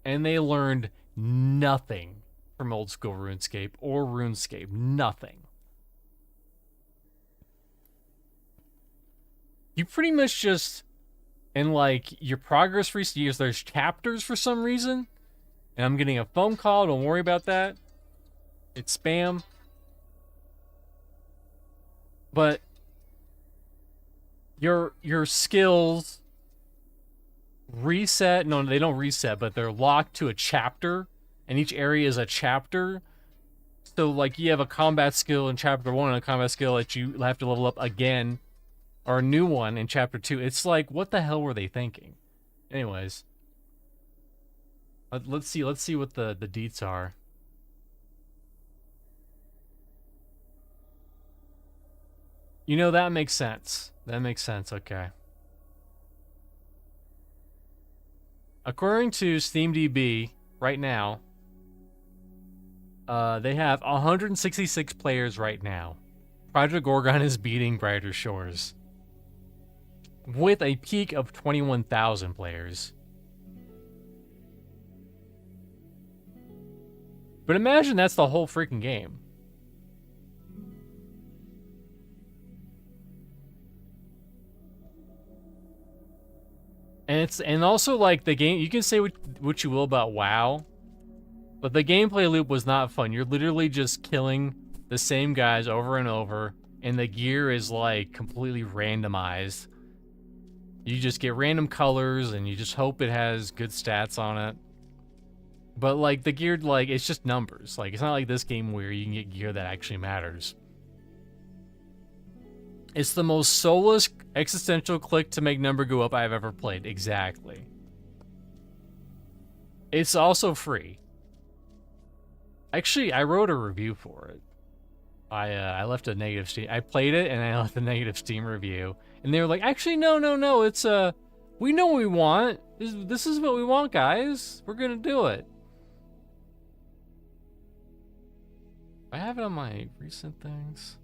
And they learned nothing from old school RuneScape or RuneScape. Nothing. You pretty much just, in like your progress recent years, there's chapters for some reason. And I'm getting a phone call, don't worry about that. It's spam. But your skills reset. No, they don't reset, but they're locked to a chapter, and each area is a chapter. So like you have a combat skill in chapter 1 and a combat skill that you have to level up again, or a new one in chapter 2. It's like, what the hell were they thinking? Anyways, let's see what the deets are. You know, that makes sense. That makes sense. Okay. According to SteamDB, right now, They have 166 players right now. Project Gorgon is beating Brighter Shores with a peak of 21,000 players. But imagine that's the whole freaking game. And also like the game, you can say what you will about WoW, but the gameplay loop was not fun. You're literally just killing the same guys over and over, and the gear is like completely randomized. You just get random colors and you just hope it has good stats on it. But like the gear, like it's just numbers. Like it's not like this game where you can get gear that actually matters. It's the most soulless existential click to make number go up I've ever played. Exactly. It's also free. Actually, I wrote a review for it. I left a negative Steam. I played it and I left a negative Steam review, and they were like, "Actually, no. It's we know what we want. This is what we want, guys. We're gonna do it." I have it on my recent things.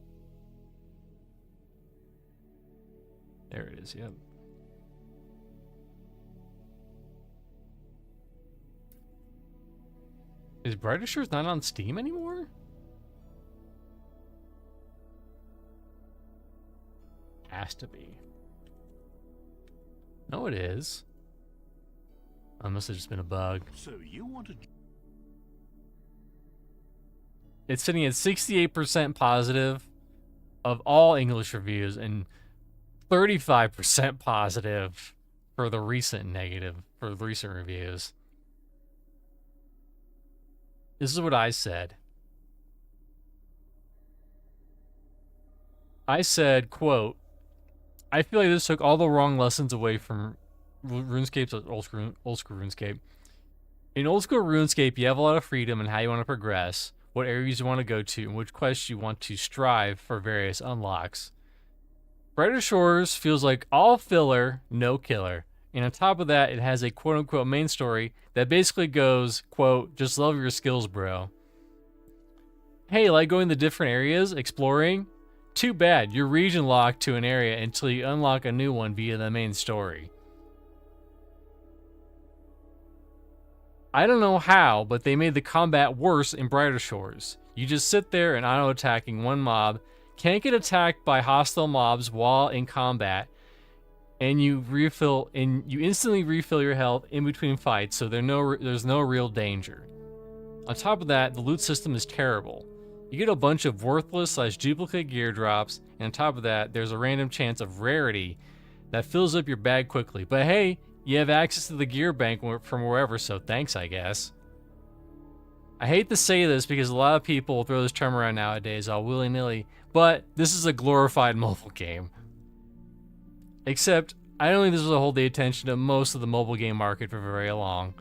There it is. Yep. Is Brighter Shores not on Steam anymore? Has to be. No, it is. Oh, must have just been a bug. So you want to... It's sitting at 68% positive of all English reviews and 35% positive for the recent reviews. This is what I said. I said, quote, "I feel like this took all the wrong lessons away from RuneScape's old school RuneScape. In old school RuneScape, you have a lot of freedom in how you want to progress, what areas you want to go to, and which quests you want to strive for various unlocks. Brighter Shores feels like all filler, no killer. And on top of that, it has a quote-unquote main story that basically goes, quote, just love your skills, bro. Hey, like going to different areas, exploring? Too bad, you're region locked to an area until you unlock a new one via the main story. I don't know how, but they made the combat worse in Brighter Shores. You just sit there and auto-attacking one mob, can't get attacked by hostile mobs while in combat, and you instantly refill your health in between fights, so there's no real danger. On top of that, the loot system is terrible. You get a bunch of worthless / duplicate gear drops, and on top of that, there's a random chance of rarity that fills up your bag quickly. But hey, you have access to the gear bank from wherever, so thanks, I guess. I hate to say this because a lot of people throw this term around nowadays all willy-nilly, but this is a glorified mobile game. Except, I don't think this will hold the attention of most of the mobile game market for very long.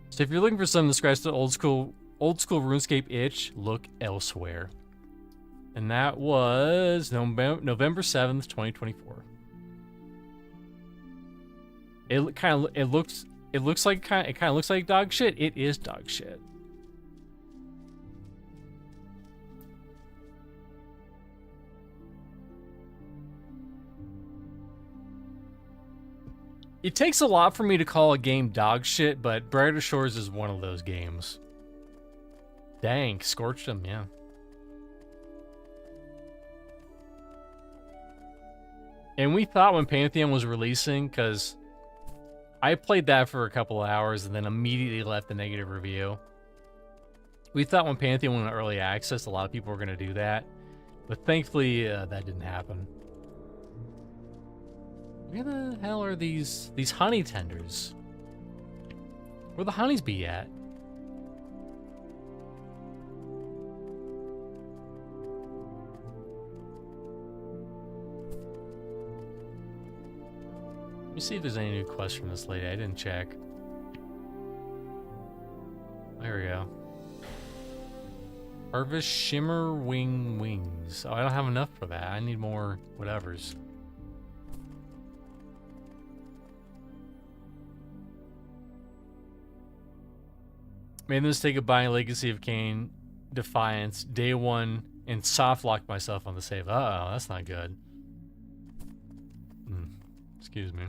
So if you're looking for something to scratch the old school RuneScape itch, look elsewhere. And that was November 7th, 2024. It kind of looks like dog shit. It is dog shit. It takes a lot for me to call a game dog shit, but Brighter Shores is one of those games. Dang, scorched him, yeah. And we thought when Pantheon was releasing, because I played that for a couple of hours and then immediately left a negative review. We thought when Pantheon went on early access, a lot of people were going to do that. But thankfully, that didn't happen. Where the hell are these honey tenders? Where the honeys be at? Let me see if there's any new quests from this lady. I didn't check. There we go. Harvest Shimmer Wings. Oh, I don't have enough for that. I need more whatevers. Made the mistake of buying Legacy of Kain Defiance, day 1, and soft lock myself on the save. Uh-oh, that's not good. Excuse me.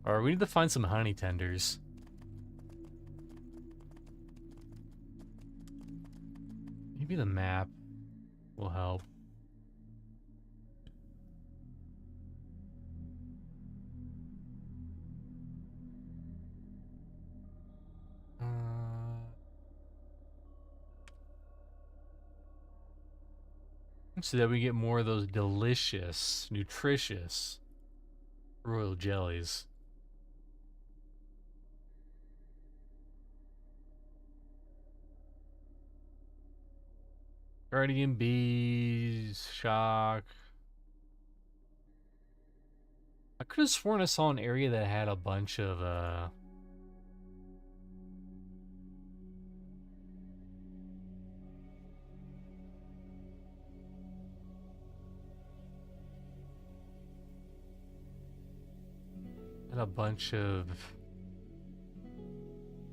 Or we need to find some honey tenders. Maybe the map will help. So that we get more of those delicious, nutritious royal jellies. Guardian bees, shock. I could have sworn I saw an area that had a bunch of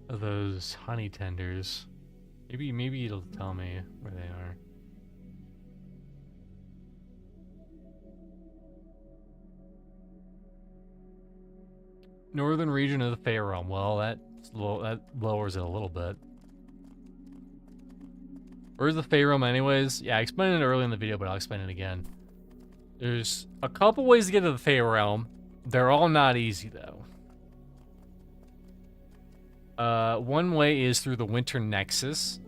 those honey tenders. Maybe it'll tell me where they are. Northern region of the Fey Realm. Well, that lowers it a little bit. Where's the Fey Realm anyways? Yeah, I explained it earlier in the video, but I'll explain it again. There's a couple ways to get to the Fey Realm. They're all not easy, though. One way is through the Winter Nexus,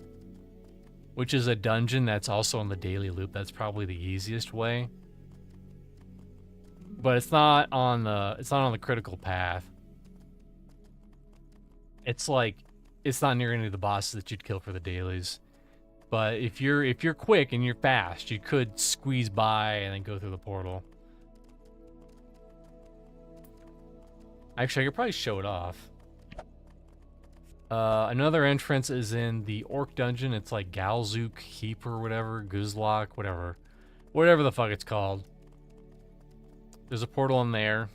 which is a dungeon that's also on the daily loop. That's probably the easiest way. But it's not on the critical path. It's not near any of the bosses that you'd kill for the dailies. But if you're quick and you're fast, you could squeeze by and then go through the portal. Actually, I could probably show it off. Another entrance is in the Orc Dungeon. It's like Galzook Heap or whatever, Guzlok, whatever the fuck it's called. There's a portal in there.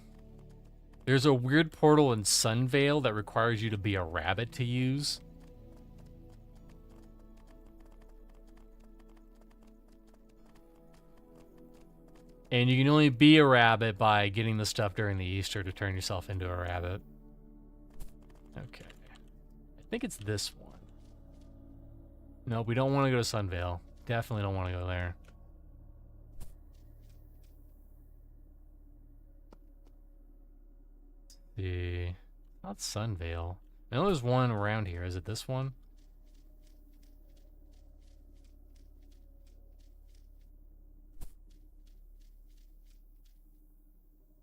There's a weird portal in Sunvale that requires you to be a rabbit to use. And you can only be a rabbit by getting the stuff during the Easter to turn yourself into a rabbit. Okay. I think it's this one. No, we don't want to go to Sunvale. Definitely don't want to go there. See. Not Sunvale. I know there's one around here. Is it this one?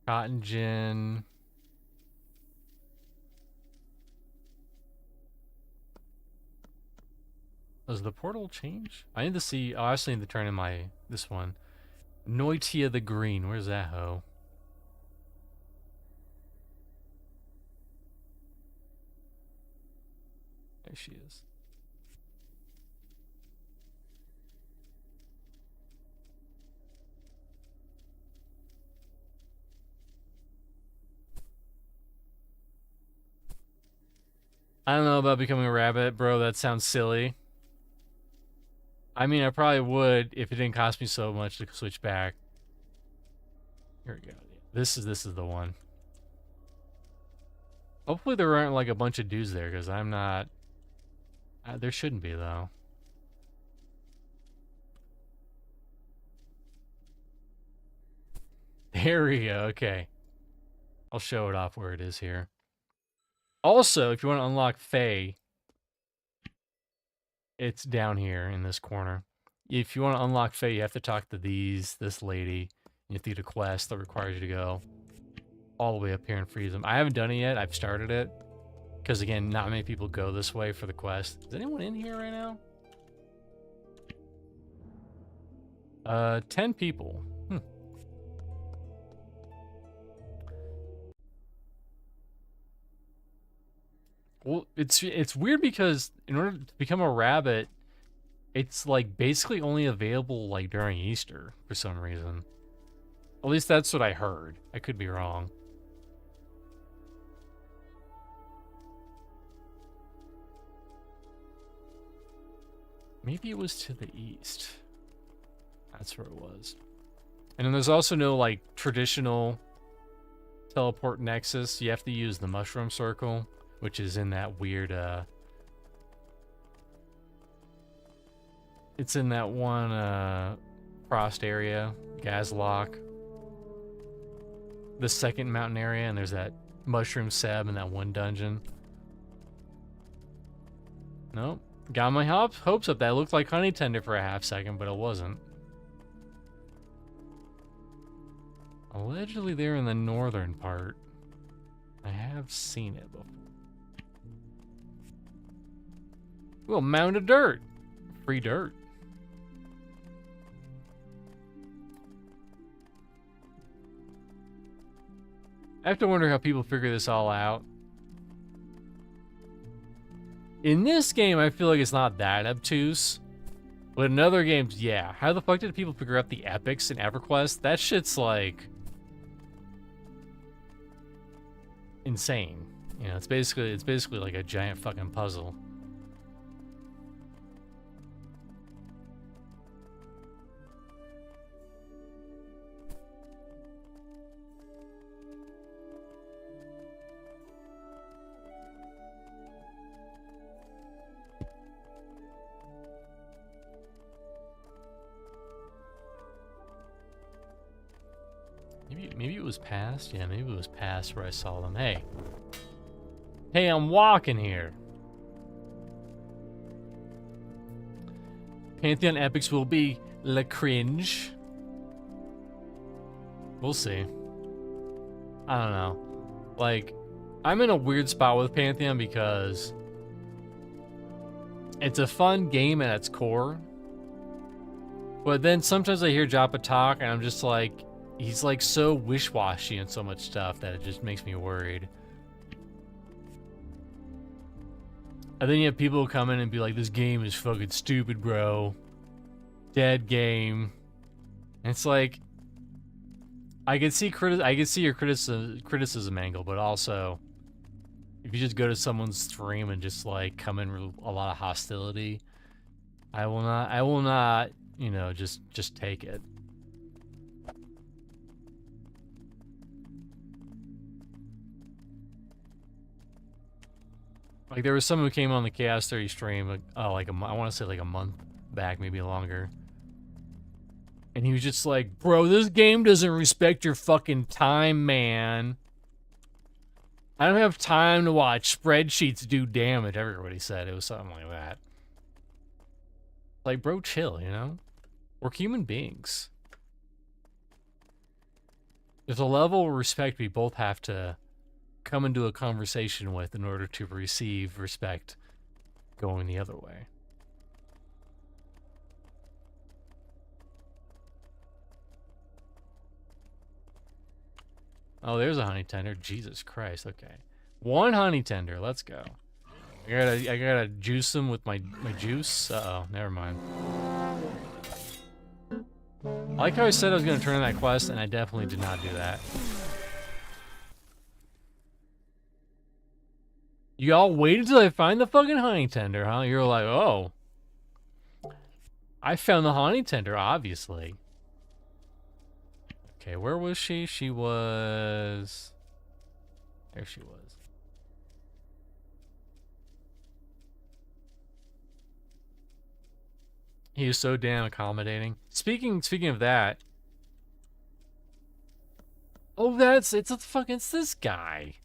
Cotton gin. Does the portal change? I need to see. Oh, I actually need to turn in this one. Noitia the Green. Where's that hoe? There she is. I don't know about becoming a rabbit, bro. That sounds silly. I mean, I probably would if it didn't cost me so much to switch back. Here we go. This is the one. Hopefully there aren't like a bunch of dudes there, because I'm not... there shouldn't be, though. There we go, okay. I'll show it off where it is here. Also, if you want to unlock Fae, it's down here in this corner. If you want to unlock Fae, you have to talk to this lady. You have to get a quest that requires you to go all the way up here and freeze them. I haven't done it yet. I've started it. Because, again, not many people go this way for the quest. Is anyone in here right now? 10 people. Well, it's weird because in order to become a rabbit, it's like basically only available like during Easter for some reason. At least that's what I heard. I could be wrong. Maybe it was to the east. That's where it was. And then there's also no, like, traditional teleport nexus. You have to use the mushroom circle, which is in that weird, it's in that one, frost area, Gazlock. The second mountain area, and there's that mushroom seb in that one dungeon. Nope. Got my hopes up. That looked like honey tender for a half second, but it wasn't. Allegedly they're in the northern part. I have seen it before. Well, mound of dirt. Free dirt. I have to wonder how people figure this all out. In this game, I feel like it's not that obtuse. But in other games, yeah. How the fuck did people figure out the epics in EverQuest? That shit's like insane. You know, it's basically like a giant fucking puzzle. Maybe it was past? Yeah, maybe it was past where I saw them. Hey. Hey, I'm walking here. Pantheon epics will be le cringe. We'll see. I don't know. Like, I'm in a weird spot with Pantheon because it's a fun game at its core. But then sometimes I hear Joppa talk and I'm just like, he's like so wish-washy and so much stuff that it just makes me worried. And then you have people come in and be like, this game is fucking stupid, bro. Dead game. And it's like, I can see your criticism angle, but also, if you just go to someone's stream and just like come in with a lot of hostility, I will not, you know, just take it. Like, there was someone who came on the Chaos 30 stream, like, I want to say like a month back, maybe longer. And he was just like, bro, this game doesn't respect your fucking time, man. I don't have time to watch spreadsheets do damage. Everybody said it was something like that. Like, bro, chill, you know? We're human beings. There's a level of respect we both have to come into a conversation with in order to receive respect going the other way. Oh, there's a honey tender. Jesus Christ. Okay. One honey tender. Let's go. I gotta juice them with my juice. Uh-oh. Never mind. I like how I said I was gonna turn in that quest, and I definitely did not do that. You all waited till I find the fucking honey tender, huh? You're like, oh. I found the honey tender, obviously. Okay, where was she? She was... There she was. He is so damn accommodating. Speaking of that... Oh, it's this guy.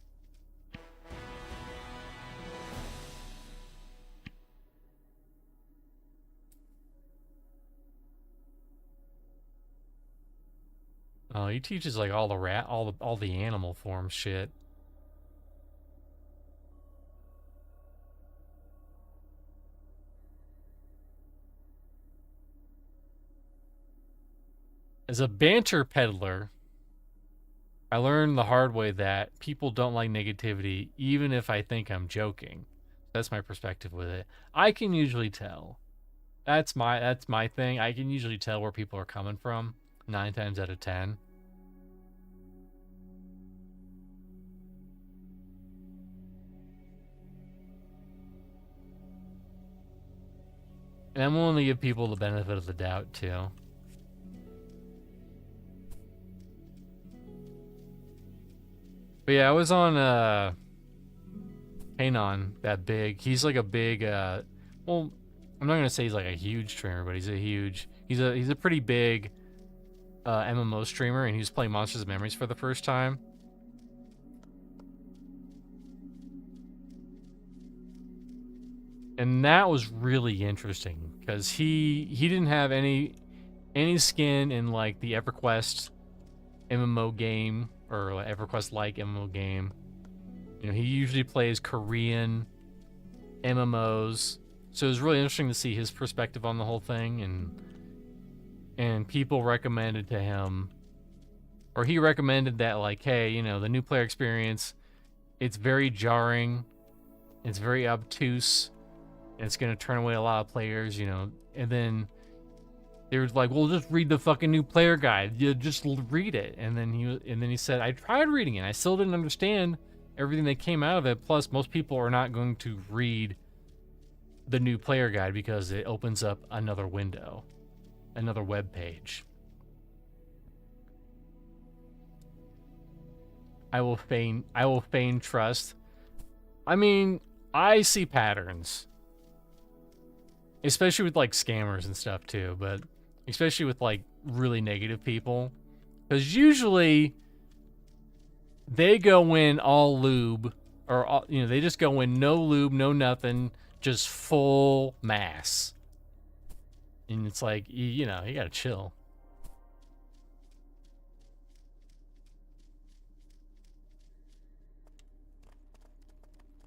Oh, he teaches like all the animal form shit. As a banter peddler, I learned the hard way that people don't like negativity even if I think I'm joking. That's my perspective with it. I can usually tell. That's my thing. I can usually tell where people are coming from 9 times out of 10. And I'm willing to give people the benefit of the doubt, too. But yeah, I was on, Kanon, that big. He's like a big, well, I'm not gonna say he's like a huge streamer, but he's a pretty big, MMO streamer, and he was playing Monsters of Memories for the first time. And that was really interesting, because he didn't have any skin in, like, the EverQuest MMO game, or EverQuest-like MMO game. You know, he usually plays Korean MMOs, so it was really interesting to see his perspective on the whole thing, and people recommended to him, or he recommended that, like, hey, you know, the new player experience, it's very jarring, it's very obtuse, and it's gonna turn away a lot of players, you know. And then they were like, well, just read the fucking new player guide. You just read it. And then he said, I tried reading it. I still didn't understand everything that came out of it. Plus, most people are not going to read the new player guide because it opens up another window, another web page. I will feign trust. I mean, I see patterns. Especially with, like, scammers and stuff, too, but especially with, like, really negative people. Because usually, they go in all lube, or, all, you know, they just go in no lube, no nothing, just full mass. And it's like, you know, you gotta chill.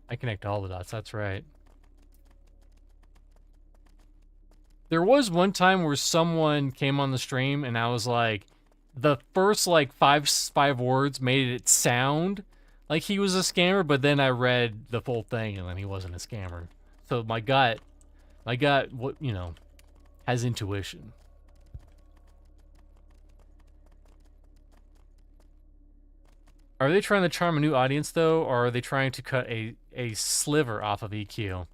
I connect all the dots, that's right. There was one time where someone came on the stream and I was like, the first like five words made it sound like he was a scammer, but then I read the full thing and then he wasn't a scammer. So my gut, what, you know, has intuition. Are they trying to charm a new audience though, or are they trying to cut a sliver off of EQ?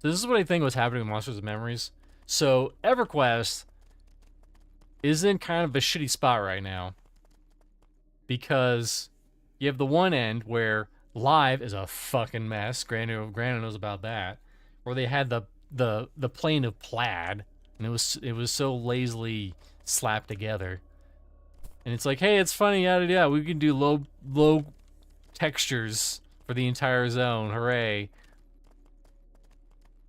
This is what I think was happening with Monsters of Memories. So, EverQuest is in kind of a shitty spot right now. Because you have the one end where live is a fucking mess. Granted knows about that. Where they had the plane of plaid, and it was so lazily slapped together. And it's like, hey, it's funny, yada yada. We can do low textures for the entire zone. Hooray.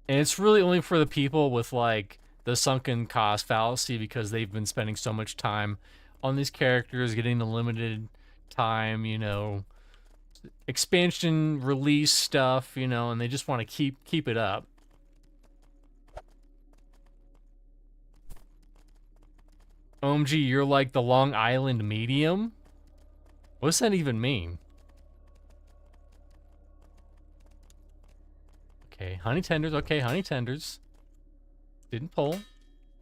And it's really only for the people with, like, the sunken cost fallacy because they've been spending so much time on these characters, getting the limited time, you know, expansion release stuff, you know, and they just want to keep it up. OMG, you're like the Long Island medium? What does that even mean? Okay, honey tenders. Okay, honey tenders. Didn't pull.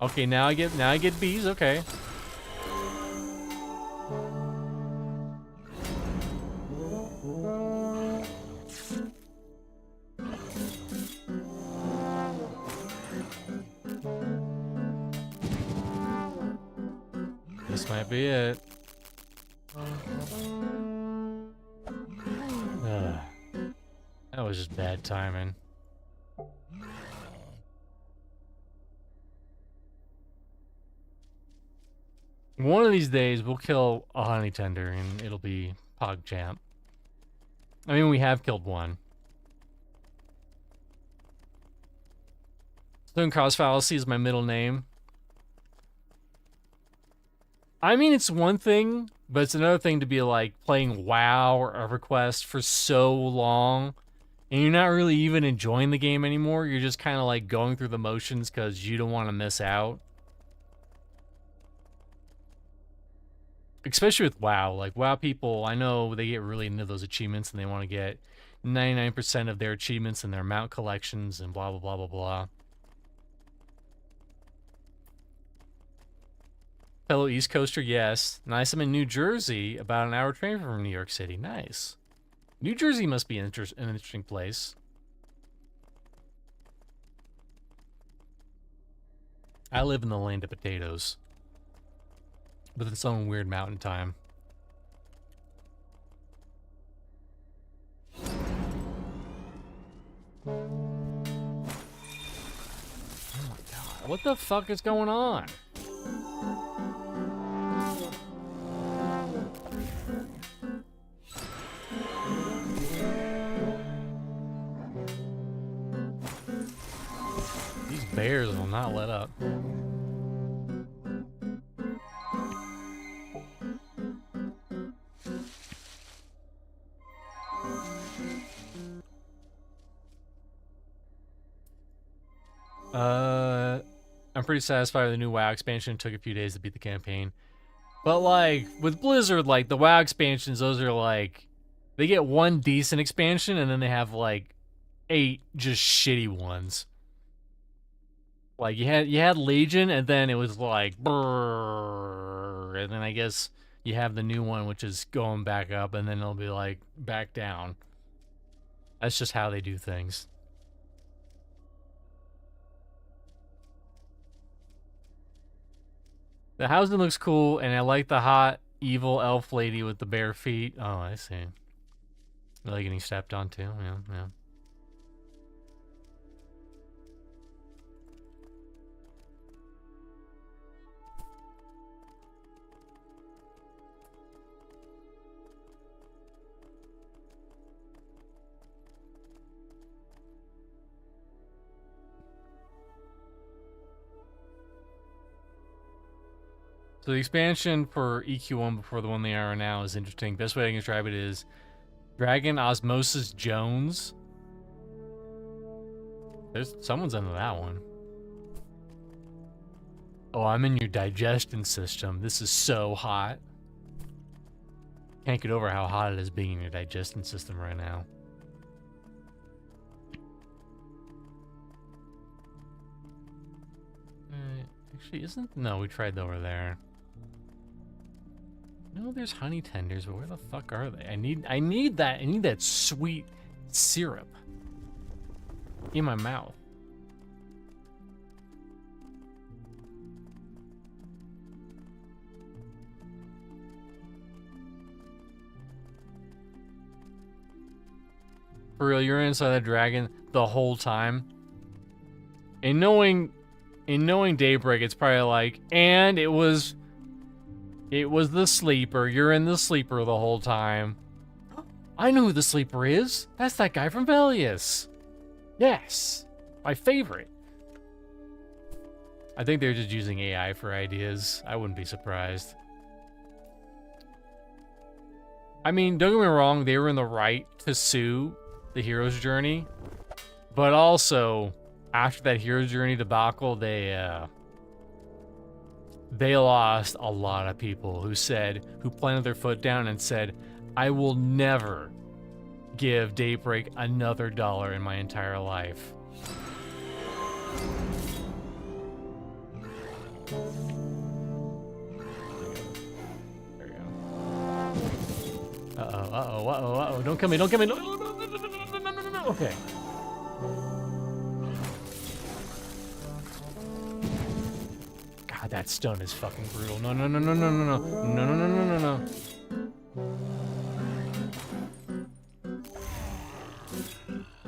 Okay, now I get bees. Okay. This might be it. That was just bad timing. One of these days, we'll kill a honey tender, and it'll be PogChamp. I mean, we have killed one. Stone Cross Fallacy is my middle name. I mean, it's one thing, but it's another thing to be, like, playing WoW or EverQuest for so long, and you're not really even enjoying the game anymore. You're just kind of, like, going through the motions because you don't want to miss out. Especially with WoW. Like, WoW people, I know they get really into those achievements and they want to get 99% of their achievements in their mount collections and blah, blah, blah, blah, blah. Fellow East Coaster, yes. Nice, I'm in New Jersey, about an hour train from New York City. Nice. New Jersey must be an interesting place. I live in the land of potatoes. With its own weird mountain time. Oh my god. What the fuck is going on? These bears will not let up. I'm pretty satisfied with the new WoW expansion. It took a few days to beat the campaign. But, like, with Blizzard, like, the WoW expansions, those are, like, they get one decent expansion, and then they have, like, 8 just shitty ones. Like, you had Legion, and then it was, like, brrr, and then I guess you have the new one, which is going back up, and then it'll be, like, back down. That's just how they do things. The housing looks cool, and I like the hot, evil elf lady with the bare feet. Oh, I see. Really getting stepped on, too? Yeah. So the expansion for EQ1 before the one they are now is interesting. Best way I can describe it is Dragon Osmosis Jones. Someone's into that one. Oh, I'm in your digestion system. This is so hot. Can't get over how hot it is being in your digestion system right now. Actually, no, we tried over there. No, there's honey tenders, but where the fuck are they? I need that sweet syrup in my mouth. For real, you're inside the dragon the whole time. And knowing Daybreak, it's probably like, and it was the sleeper. You're in the sleeper the whole time. I know who the sleeper is. That's that guy from Velius. Yes. My favorite. I think they're just using AI for ideas. I wouldn't be surprised. I mean, don't get me wrong, they were in the right to sue the hero's journey. But also, after that hero's journey debacle, they lost a lot of people who planted their foot down and said, I will never give Daybreak another $1 in my entire life. There we go. Uh-oh. Don't come in. No. Okay. God, that stun is fucking brutal. No.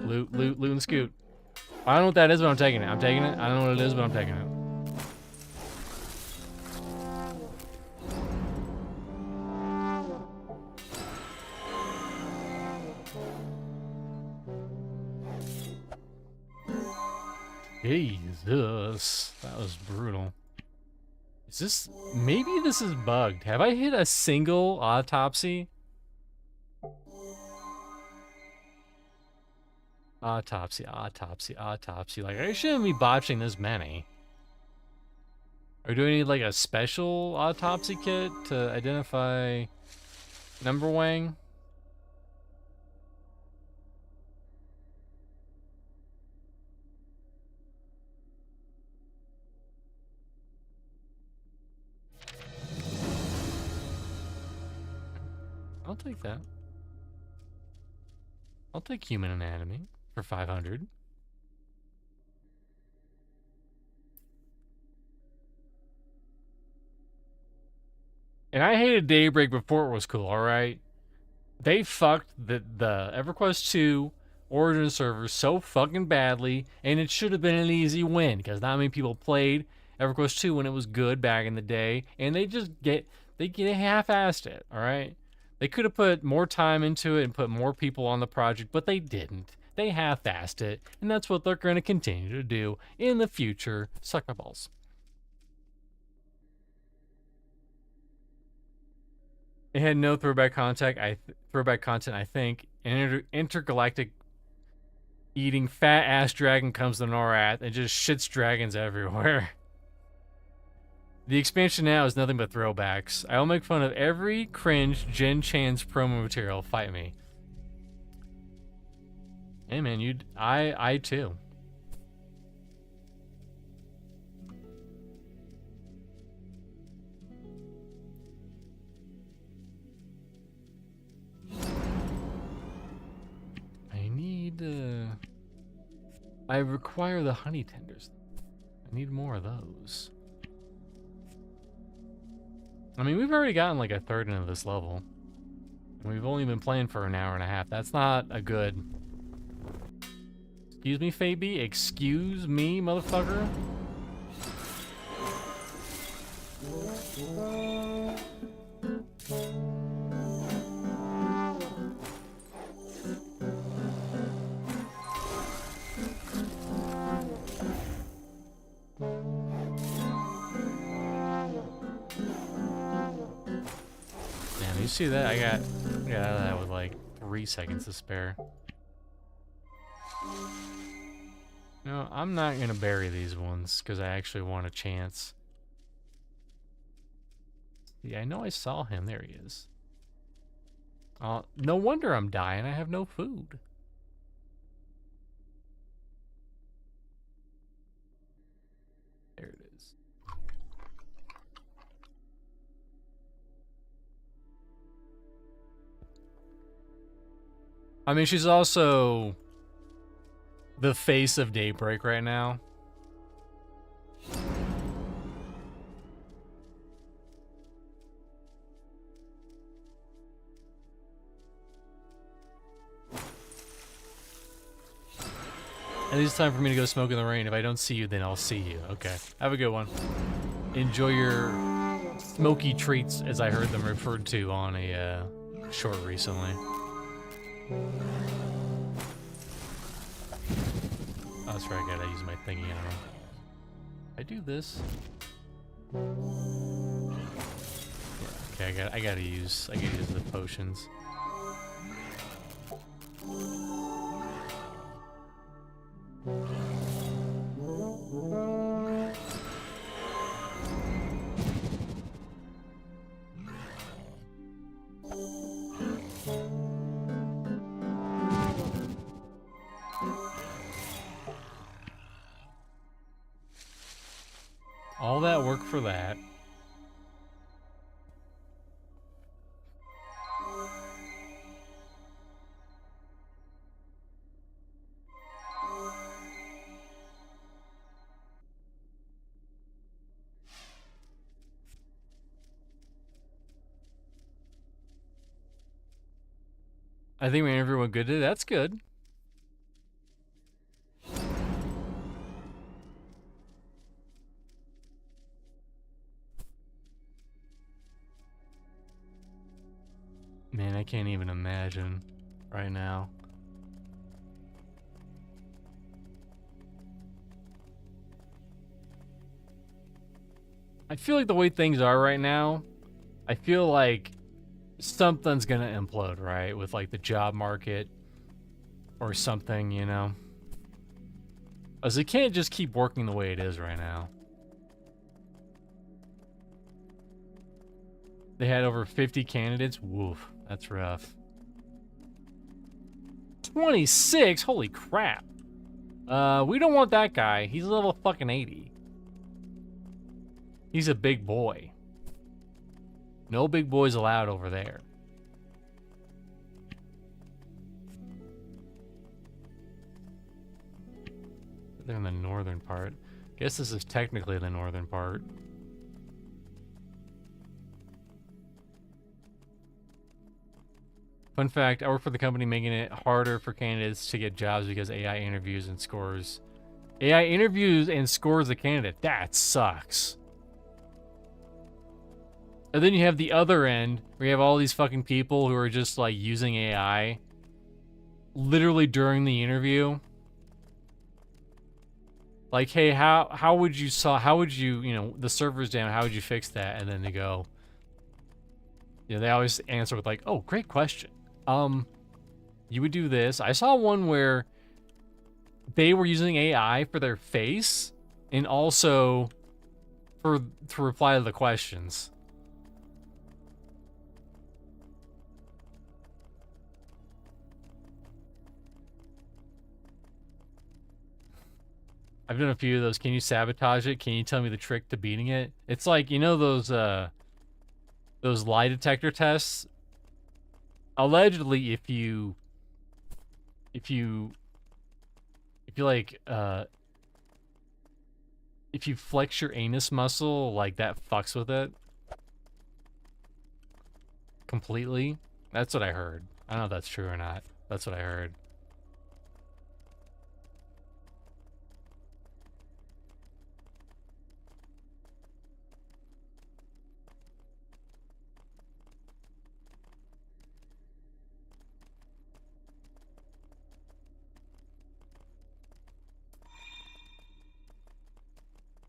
Loot and scoot. I don't know what that is, but I'm taking it. I don't know what it is, but I'm taking it. Jesus, that was brutal. Is this... Maybe this is bugged. Have I hit a single autopsy? Autopsy. Like, I shouldn't be botching this many. Or do I need, like, a special autopsy kit to identify number wang? I'll take that. I'll take human anatomy for 500. And I hated Daybreak before it was cool, alright? They fucked the EverQuest 2 Origin server so fucking badly, and it should have been an easy win, because not many people played EverQuest 2 when it was good back in the day, and they half-assed it, alright? They could have put more time into it and put more people on the project, but they didn't. They half-assed it, and that's what they're going to continue to do in the future. Suck my balls. It had no throwback content, I think. An intergalactic eating fat ass dragon comes to Norath and just shits dragons everywhere. The expansion now is nothing but throwbacks. I'll make fun of every cringe Jen Chan's promo material. Fight me. Hey man, I too. I require the honey tenders. I need more of those. I mean, we've already gotten like a third into this level. And we've only been playing for an hour and a half. That's not a good... Excuse me, Fabi? Excuse me, motherfucker? Damn, you see that? I got that with like 3 seconds to spare. No, I'm not gonna bury these ones because I actually want a chance. Yeah, I know I saw him. There he is. No wonder I'm dying. I have no food. There it is. I mean, she's also the face of Daybreak right now. At least it's time for me to go smoke in the rain. If I don't see you, then I'll see you. Okay. Have a good one. Enjoy your smoky treats, as I heard them referred to on a short recently. Oh, that's right. I gotta use my thingy on him. I do this. Yeah, okay, I gotta use the potions. All that work for that. I think my interview went good today. That's good. Man, I can't even imagine right now. I feel like the way things are right now, I feel like something's gonna implode, right? With like the job market or something, you know? As it can't just keep working the way it is right now. They had over 50 candidates. Woof, that's rough. 26? Holy crap. We don't want that guy. He's level fucking 80. He's a big boy. No big boys allowed over there. They're in the northern part. Guess this is technically the northern part. Fun fact, I work for the company making it harder for candidates to get jobs because AI interviews and scores. AI interviews and scores a candidate. That sucks. And then you have the other end, where you have all these fucking people who are just, like, using AI literally during the interview. Like, hey, how would you, you know, the server's down, how would you fix that? And then they go, you know, they always answer with, like, oh, great question. You would do this. I saw one where they were using AI for their face and also to reply to the questions. I've done a few of those. Can you sabotage it? Can you tell me the trick to beating it? It's like, you know, those lie detector tests. Allegedly, if you like, if you flex your anus muscle, like, that fucks with it completely. That's what I heard. I don't know if that's true or not. That's what I heard.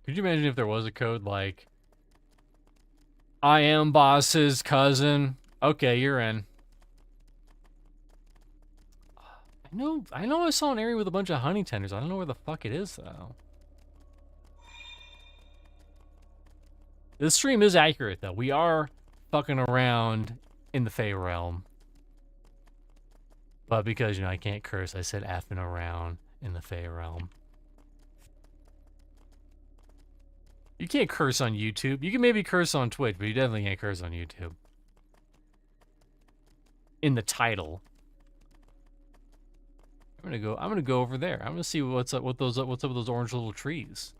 Could you imagine if there was a code like, I am boss's cousin? Okay, you're in. I know I saw an area with a bunch of honey tenders. I don't know where the fuck it is, though. This stream is accurate, though. We are fucking around in the Fey realm. But because, you know, I can't curse, I said effing around in the Fey realm. You can't curse on YouTube. You can maybe curse on Twitch, but you definitely can't curse on YouTube. In the title. I'm gonna go over there. I'm gonna see what's up with those orange little trees.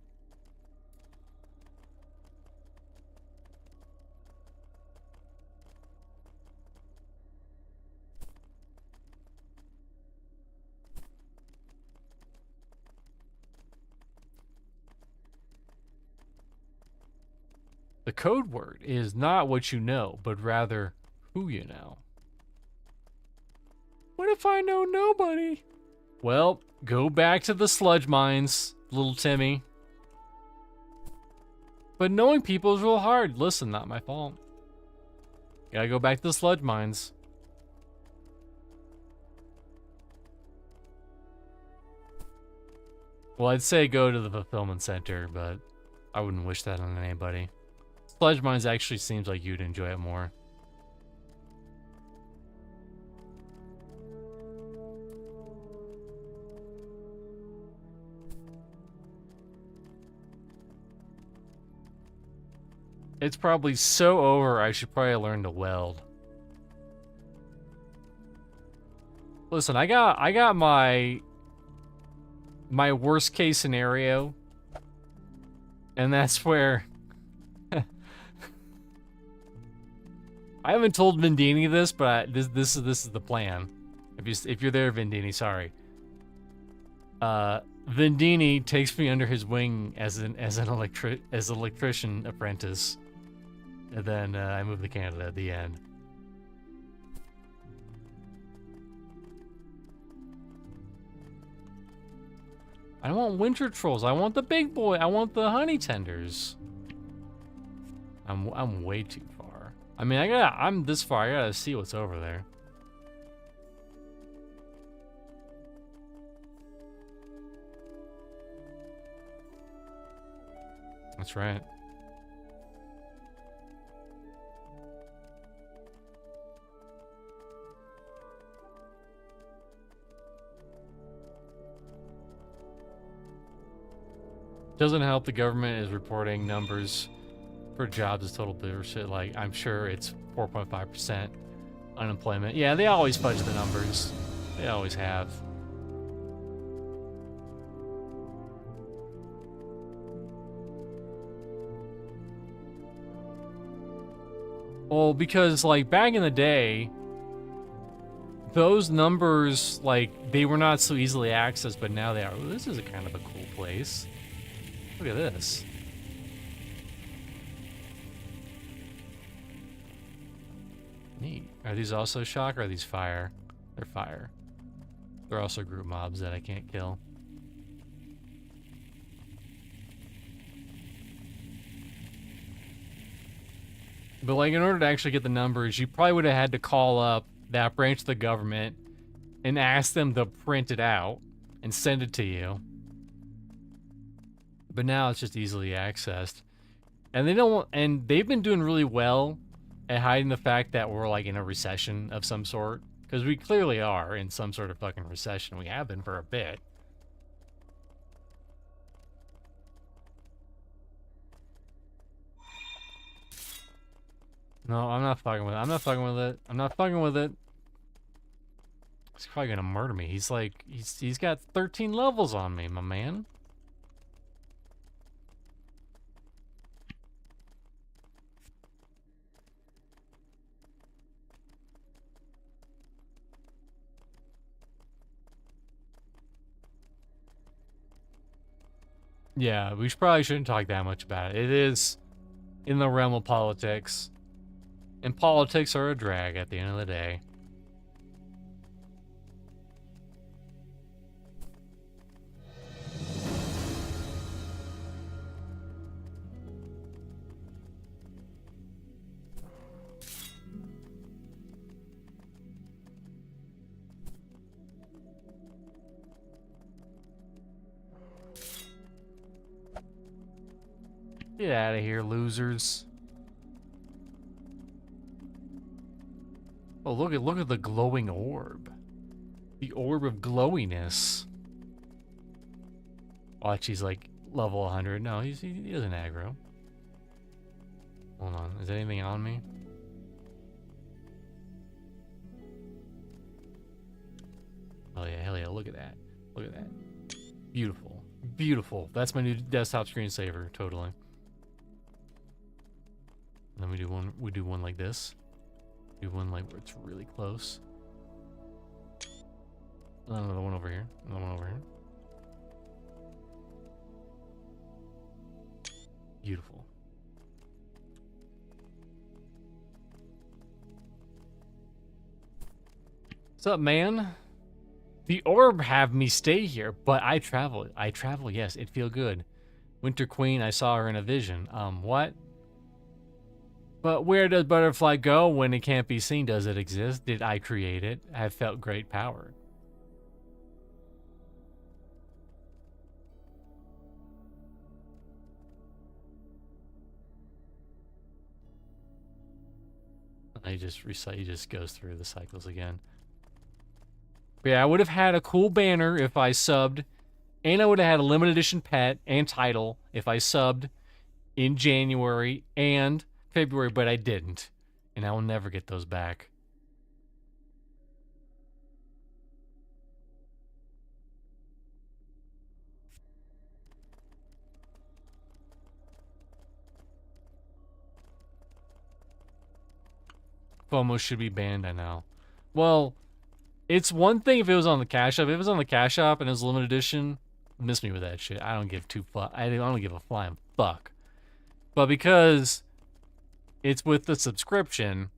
The code word is not what you know, but rather who you know. What if I know nobody? Well, go back to the sludge mines, little Timmy. But knowing people is real hard. Listen, not my fault. Gotta go back to the sludge mines. Well, I'd say go to the fulfillment center, but I wouldn't wish that on anybody. Sludge mines actually seems like you'd enjoy it more. It's probably so over, I should probably learn to weld. Listen, I got my worst case scenario, and that's where I haven't told Vendini this, but this is the plan. If you're there, Vendini, sorry. Vendini takes me under his wing as an electrician apprentice, and then I move to Canada at the end. I don't want winter trolls. I want the big boy. I want the honey tenders. I'm way too far. I mean, I'm this far. I gotta see what's over there. That's right. Doesn't help the government is reporting numbers for jobs as total bullshit. Like, I'm sure it's 4.5% unemployment. Yeah, they always fudge the numbers. They always have. Well, because, like, back in the day, those numbers, like, they were not so easily accessed, but now they are. Ooh, this is a kind of a cool place. Look at this. Neat. Are these also shock or are these fire? They're fire. They're also group mobs that I can't kill. But like, in order to actually get the numbers, you probably would have had to call up that branch of the government and ask them to print it out and send it to you. But now it's just easily accessed. And they don't want, and they've been doing really well at hiding the fact that we're like in a recession of some sort. Because we clearly are in some sort of fucking recession. We have been for a bit. No, I'm not fucking with it. I'm not fucking with it. I'm not fucking with it. He's probably gonna murder me. He's like, he's got 13 levels on me, my man. Yeah, we probably shouldn't talk that much about it. It is in the realm of politics. And politics are a drag at the end of the day. Get out of here, losers. Oh, look at the glowing orb. The orb of glowiness. Watch, he's like level 100. No, he doesn't aggro. Hold on, is anything on me? Oh yeah, hell yeah, look at that. Look at that. Beautiful. Beautiful. That's my new desktop screensaver, totally. And then we do one like this. Do one like where it's really close. Another one over here. Another one over here. Beautiful. What's up, man? The orb have me stay here, but I travel. I travel, yes, it feel good. Winter Queen, I saw her in a vision. What? But where does butterfly go when it can't be seen? Does it exist? Did I create it? I have felt great power. He just goes through the cycles again. But yeah, I would have had a cool banner if I subbed, and I would have had a limited edition pet and title if I subbed in January and February, but I didn't. And I will never get those back. FOMO should be banned, I know. Well, it's one thing if it was on the cash shop. If it was on the cash shop and it was limited edition, miss me with that shit. I don't give I don't give a flying fuck. But because it's with the subscription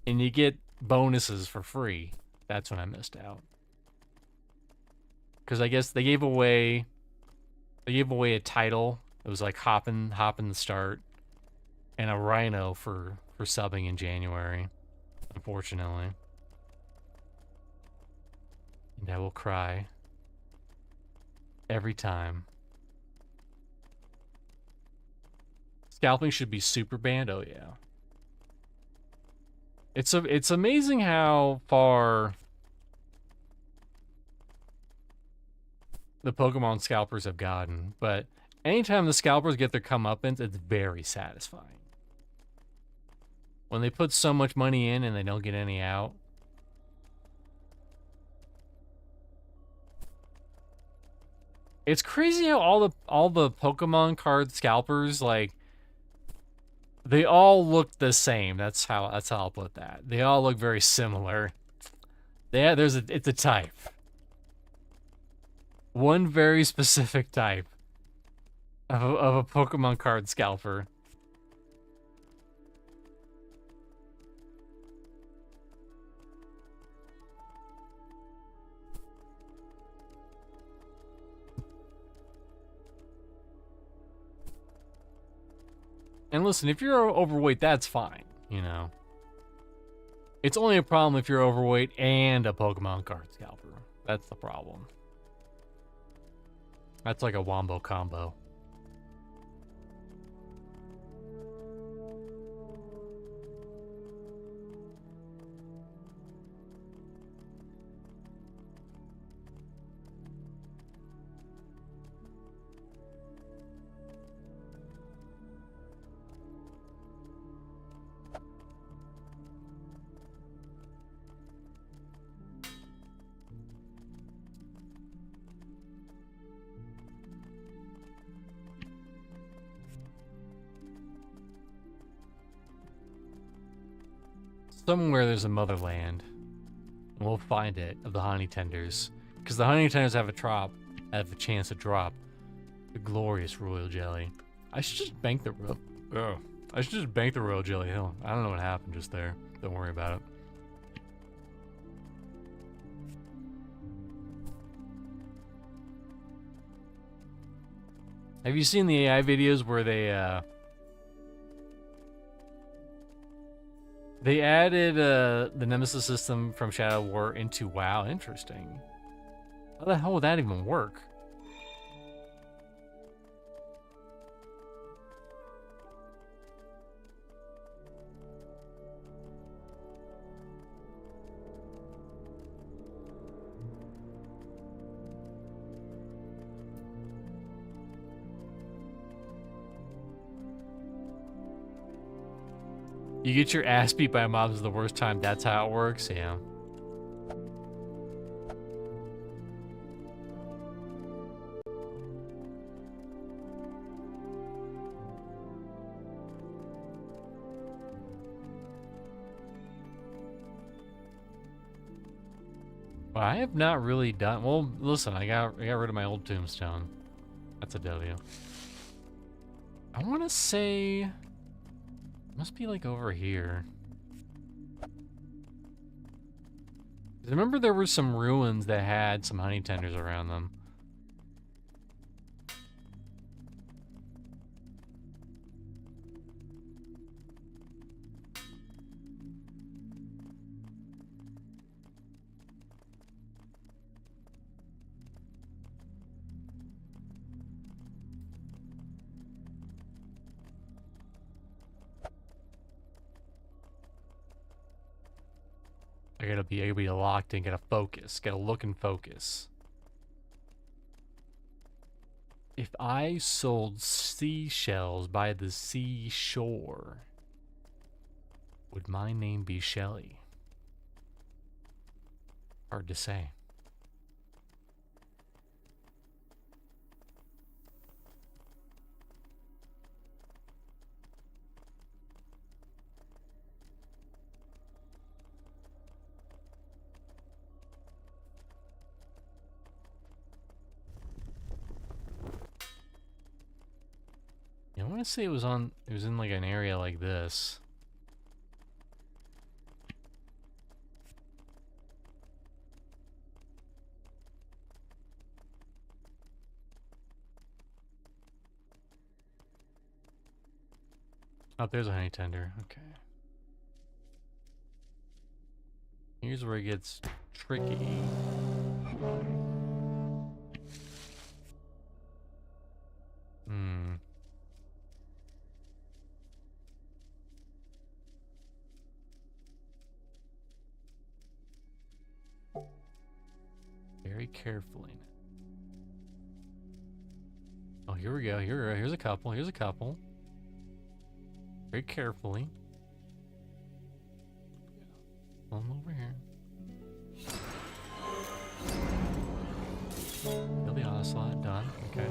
and you get bonuses for free, that's when I missed out. Because I guess they gave away a title. It was like hopping the start, and a rhino for subbing in January, unfortunately. And I will cry every time. Scalping should be super banned. Oh yeah. It's amazing how far the Pokemon scalpers have gotten, but anytime the scalpers get their comeuppance, it's very satisfying. When they put so much money in and they don't get any out. It's crazy how all the Pokemon card scalpers, like, they all look the same. That's how I'll put that. They all look very similar. Yeah, it's a type. One very specific type of a Pokemon card scalper. And listen, if you're overweight, that's fine, you know. It's only a problem if you're overweight and a Pokemon card scalper. That's the problem. That's like a wombo combo. Somewhere there's a motherland, and we'll find it, of the honey tenders, because the honey tenders have a chance to drop the glorious royal jelly. I should just bank the royal jelly hill. I don't know what happened just there. Don't worry about it. Have you seen the AI videos where they added the Nemesis system from Shadow War into WoW? Interesting. How the hell would that even work? You get your ass beat by mobs the worst time, that's how it works? Yeah. Well, I have not really done... Well, listen, I got rid of my old tombstone. That's a W. I want to say... Must be like over here. I remember there were some ruins that had some honey tenders around them. I gotta be locked in, gotta focus, gotta look and focus. If I sold seashells by the seashore, would my name be Shelly? Hard to say. I want to say it was in like an area like this. Oh, there's a honey tender. Okay. Here's where it gets tricky. Very carefully. Oh, here we go. Here's a couple. Here's a couple. Very carefully. One over here. Kill the Ocelot. Done. Okay.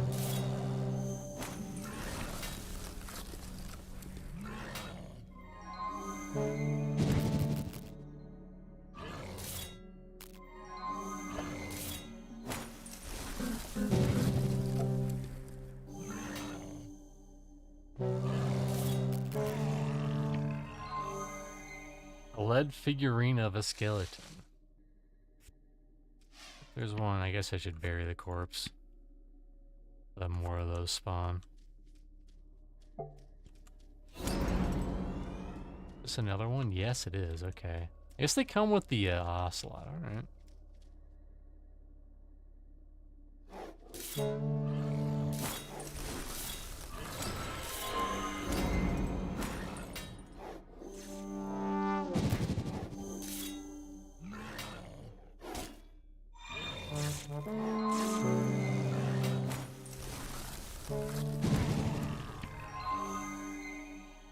lead figurine of a skeleton. There's one. I guess I should bury the corpse. Let more of those spawn. Is this another one? Yes, it is. Okay. I guess they come with the ocelot. Alright.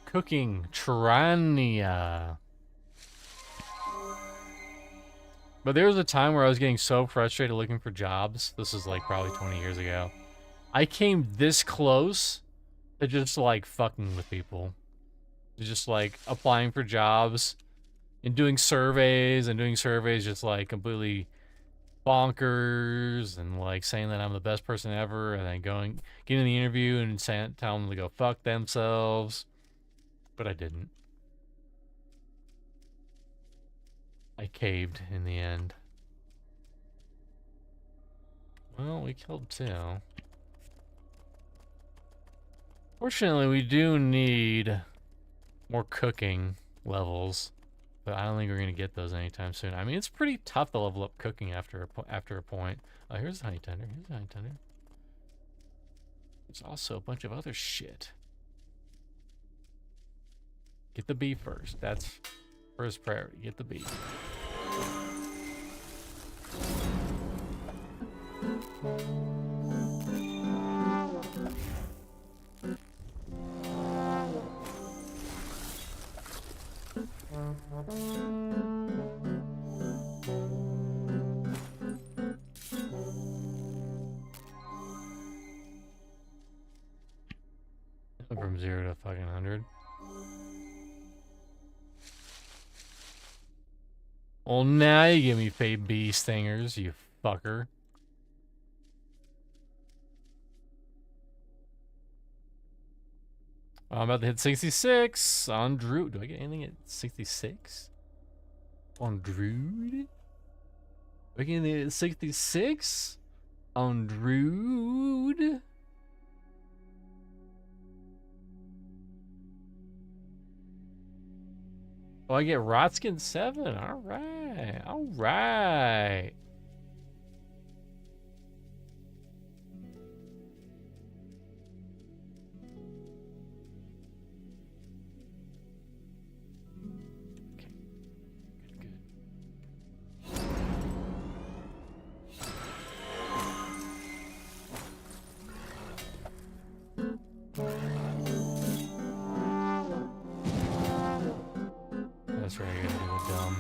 Cooking Trania. But there was a time where I was getting so frustrated looking for jobs. This is like probably 20 years ago. I came this close to just like fucking with people. To just like applying for jobs and doing surveys just like completely bonkers and like saying that I'm the best person ever and then getting the interview and telling them to go fuck themselves. But I didn't. I caved in the end. Well, we killed 2. Fortunately, we do need more cooking levels, but I don't think we're gonna get those anytime soon. I mean, it's pretty tough to level up cooking after a point. Oh, here's a honey tender. Here's a honey tender. There's also a bunch of other shit. Get the bee first. That's first priority. Get the bee. From 0 to fucking 100. Well, now you give me fake bee stingers, you fucker. I'm about to hit 66 on Druid. Do I get anything at 66? On Druid? Do I get anything at 66? On Druid? Oh, I get Rotskin 7. Alright. Alright. That's right, I gotta do a dumb.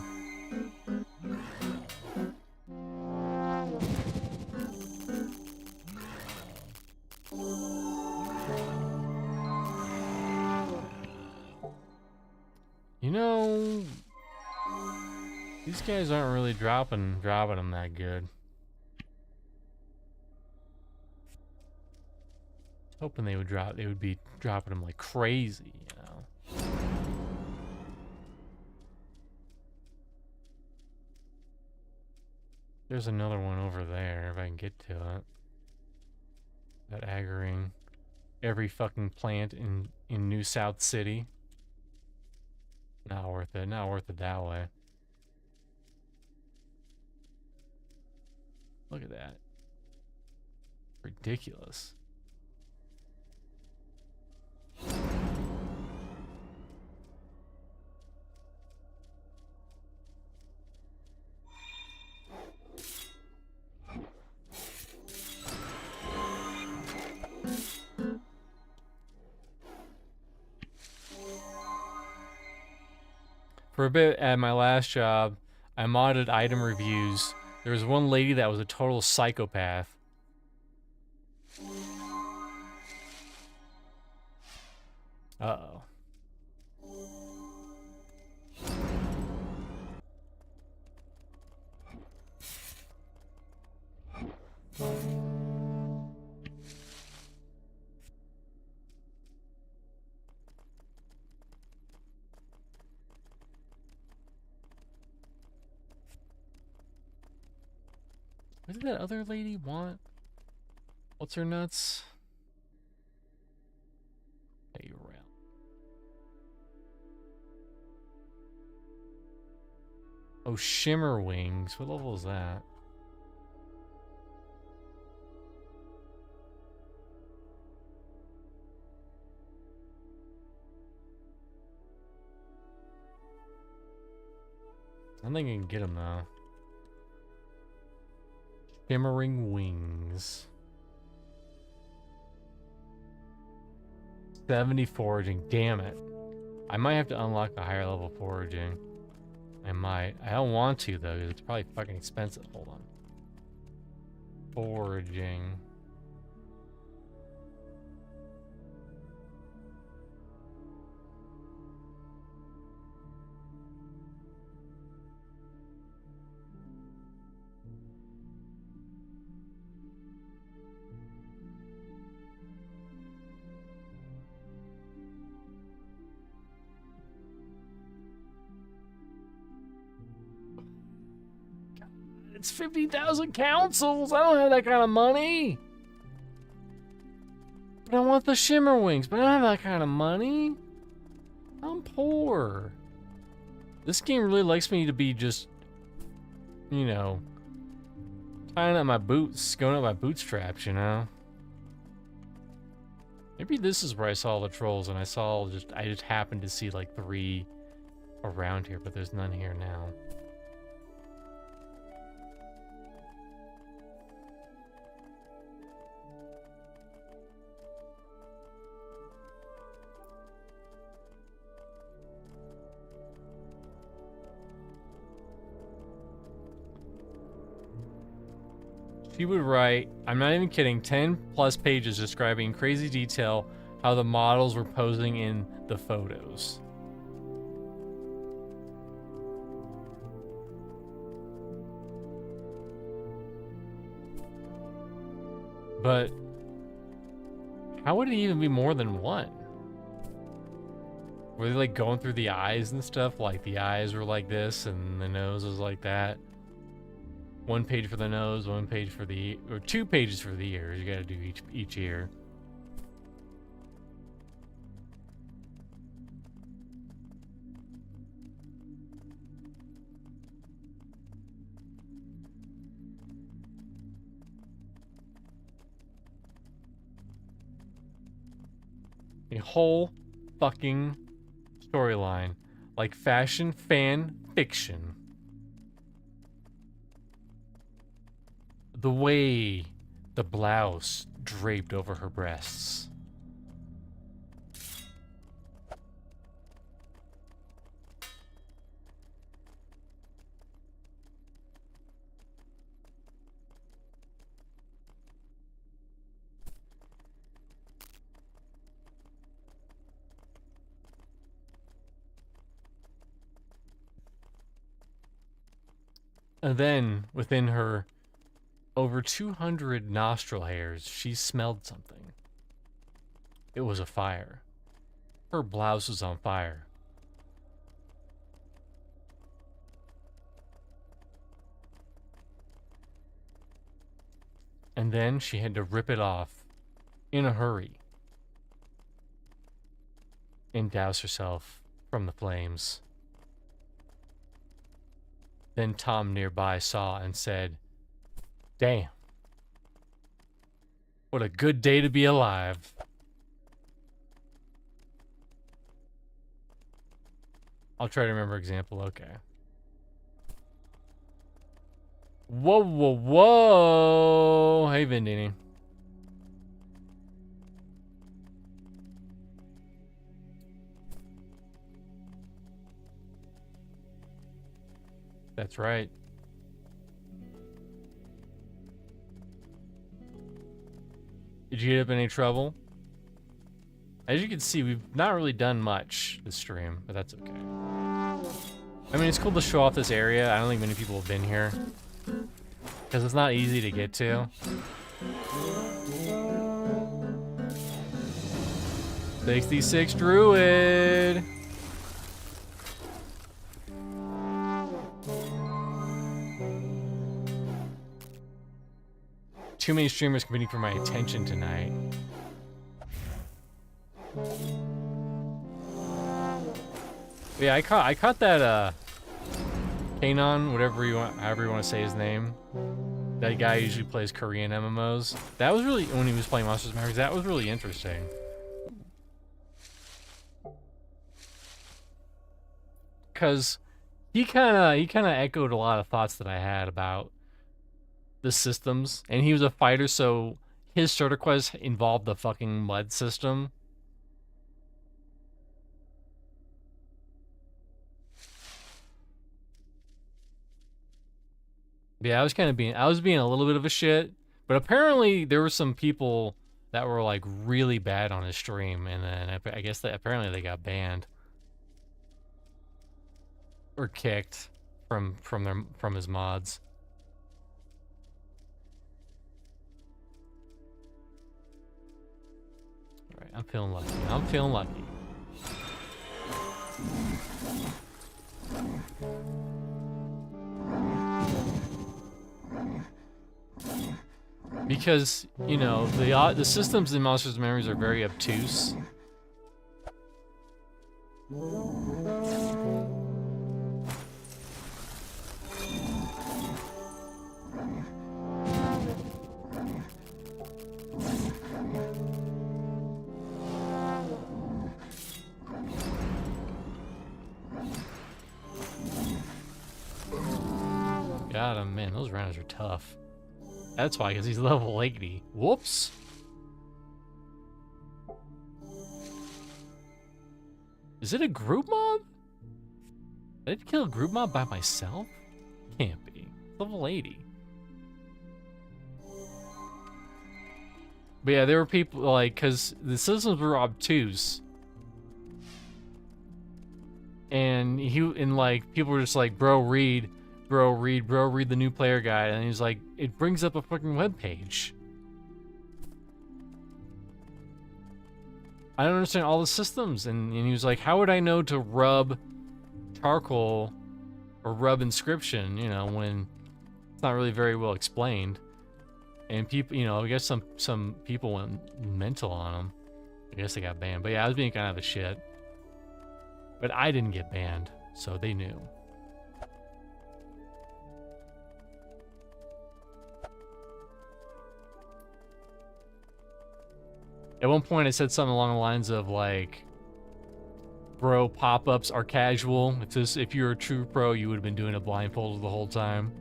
You know, these guys aren't really dropping them that good. Hoping they would be dropping them like crazy, you know. There's another one over there, if I can get to it. That aggroing every fucking plant in New South City. Not worth it. Not worth it that way. Look at that. Ridiculous. For a bit at my last job, I modded item reviews. There was one lady that was a total psychopath. Uh-oh. What did that other lady want? What's her nuts? Hey, around. Oh, Shimmer Wings. What level is that? I don't think I can get him though. Shimmering Wings. 70 foraging. Damn it. I might have to unlock a higher level foraging. I might. I don't want to though, because it's probably fucking expensive. Hold on. Foraging. It's 50,000 councils. I don't have that kind of money. But I want the Shimmer Wings, but I don't have that kind of money. I'm poor. This game really likes me to be just, you know, tying up my boots, going up my bootstraps, you know? Maybe this is where I saw the trolls and I just happened to see like 3 around here, but there's none here now. She would write, I'm not even kidding, 10 plus pages describing in crazy detail how the models were posing in the photos. But how would it even be more than one? Were they like going through the eyes and stuff? Like the eyes were like this and the nose was like that? 1 page for the nose, 1 page for the, or 2 pages for the ears. You gotta do each ear. A whole fucking storyline, like fashion fan fiction. The way the blouse draped over her breasts. And then, within her over 200 nostril hairs, she smelled something. It was a fire. Her blouse was on fire. And then she had to rip it off in a hurry and douse herself from the flames. Then Tom nearby saw and said, "Damn. What a good day to be alive." I'll try to remember example, okay. Whoa, whoa, whoa! Hey, Vendini. That's right. Did you get up in any trouble? As you can see, we've not really done much this stream, but that's okay. I mean, it's cool to show off this area. I don't think many people have been here, because it's not easy to get to. 66 Druid! Too many streamers competing for my attention tonight. But yeah, I caught that Kanon, whatever you want, however you want to say his name. That guy usually plays Korean MMOs. That was really, when he was playing Monsters Mavericks, that was really interesting. Cause he kinda echoed a lot of thoughts that I had about the systems, and he was a fighter, so his starter quest involved the fucking mud system. Yeah, I was being a little bit of a shit, but apparently there were some people that were like really bad on his stream, and then I guess that apparently they got banned or kicked from his mods. All right, I'm feeling lucky. I'm feeling lucky. Because, you know, the systems in Monsters and Memories are very obtuse. Got him, man, those rounds are tough. That's why, because he's level 80. Whoops. Is it a group mob? Did I kill a group mob by myself? Can't be. Level 80. But yeah, there were people, like, because the systems were obtuse. And like, people were just like, bro, read the new player guide. And he's like, it brings up a fucking web page. I don't understand all the systems. And he was like, how would I know to rub charcoal or rub inscription, you know, when it's not really very well explained. And people, you know, I guess some people went mental on him. I guess they got banned. But yeah, I was being kind of a shit. But I didn't get banned, so they knew. At one point, I said something along the lines of like, "Bro, pop-ups are casual. If you're a true pro, you would have been doing it blindfolded the whole time."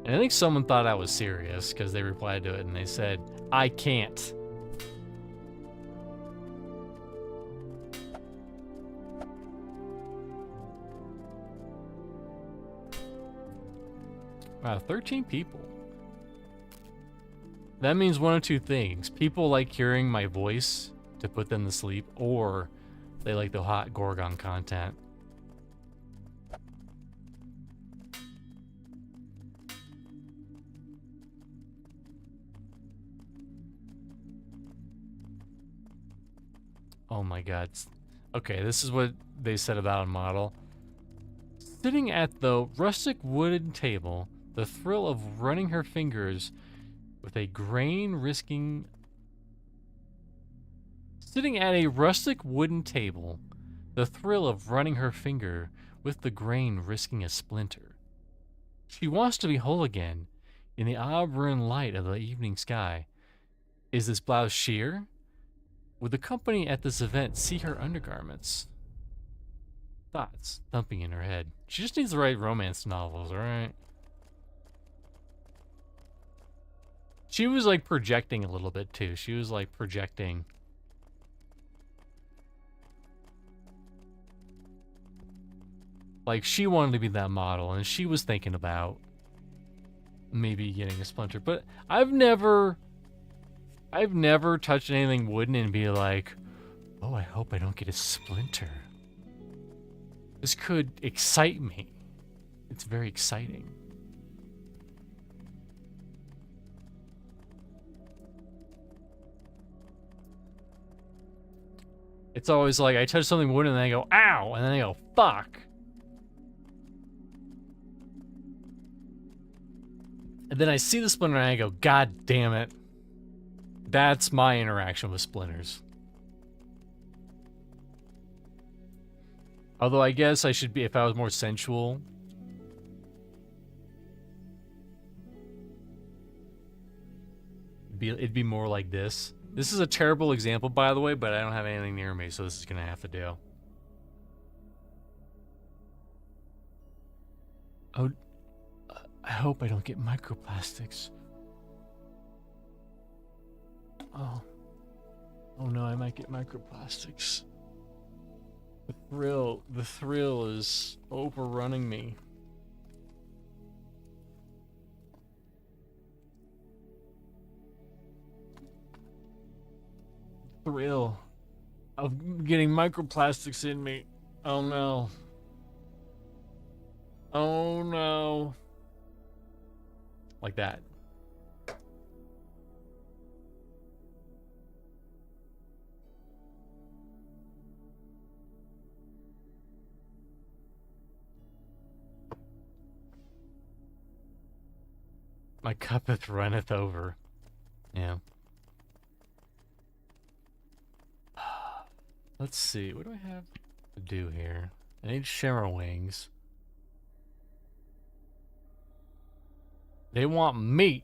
And I think someone thought I was serious because they replied to it and they said, "I can't." Wow, 13 people. That means one of two things. People like hearing my voice to put them to sleep, or they like the hot Gorgon content. Oh my god. Okay, this is what they said about a model. Sitting at the rustic wooden table, the thrill of running her fingers with a grain risking... Sitting at a rustic wooden table, the thrill of running her finger with the grain risking a splinter. She wants to be whole again in the auburn light of the evening sky. Is this blouse sheer? Would the company at this event see her undergarments? Thoughts thumping in her head. She just needs to write romance novels, alright? She was like projecting a little bit too. She was like projecting. Like she wanted to be that model and she was thinking about maybe getting a splinter. But I've never touched anything wooden and be like, oh, I hope I don't get a splinter. This could excite me. It's very exciting. It's always like I touch something wooden and then I go, ow! And then I go, fuck! And then I see the splinter and I go, God damn it. That's my interaction with splinters. Although I guess I should be, if I was more sensual. It'd be more like this. This is a terrible example, by the way, but I don't have anything near me, so this is gonna have to do. Oh, I hope I don't get microplastics. Oh. Oh no, I might get microplastics. The thrill is overrunning me. Thrill of getting microplastics in me. Oh no. Oh no. Like that. My cuppeth runneth over. Yeah. Let's see. What do I have to do here? I need shimmer wings. They want meat.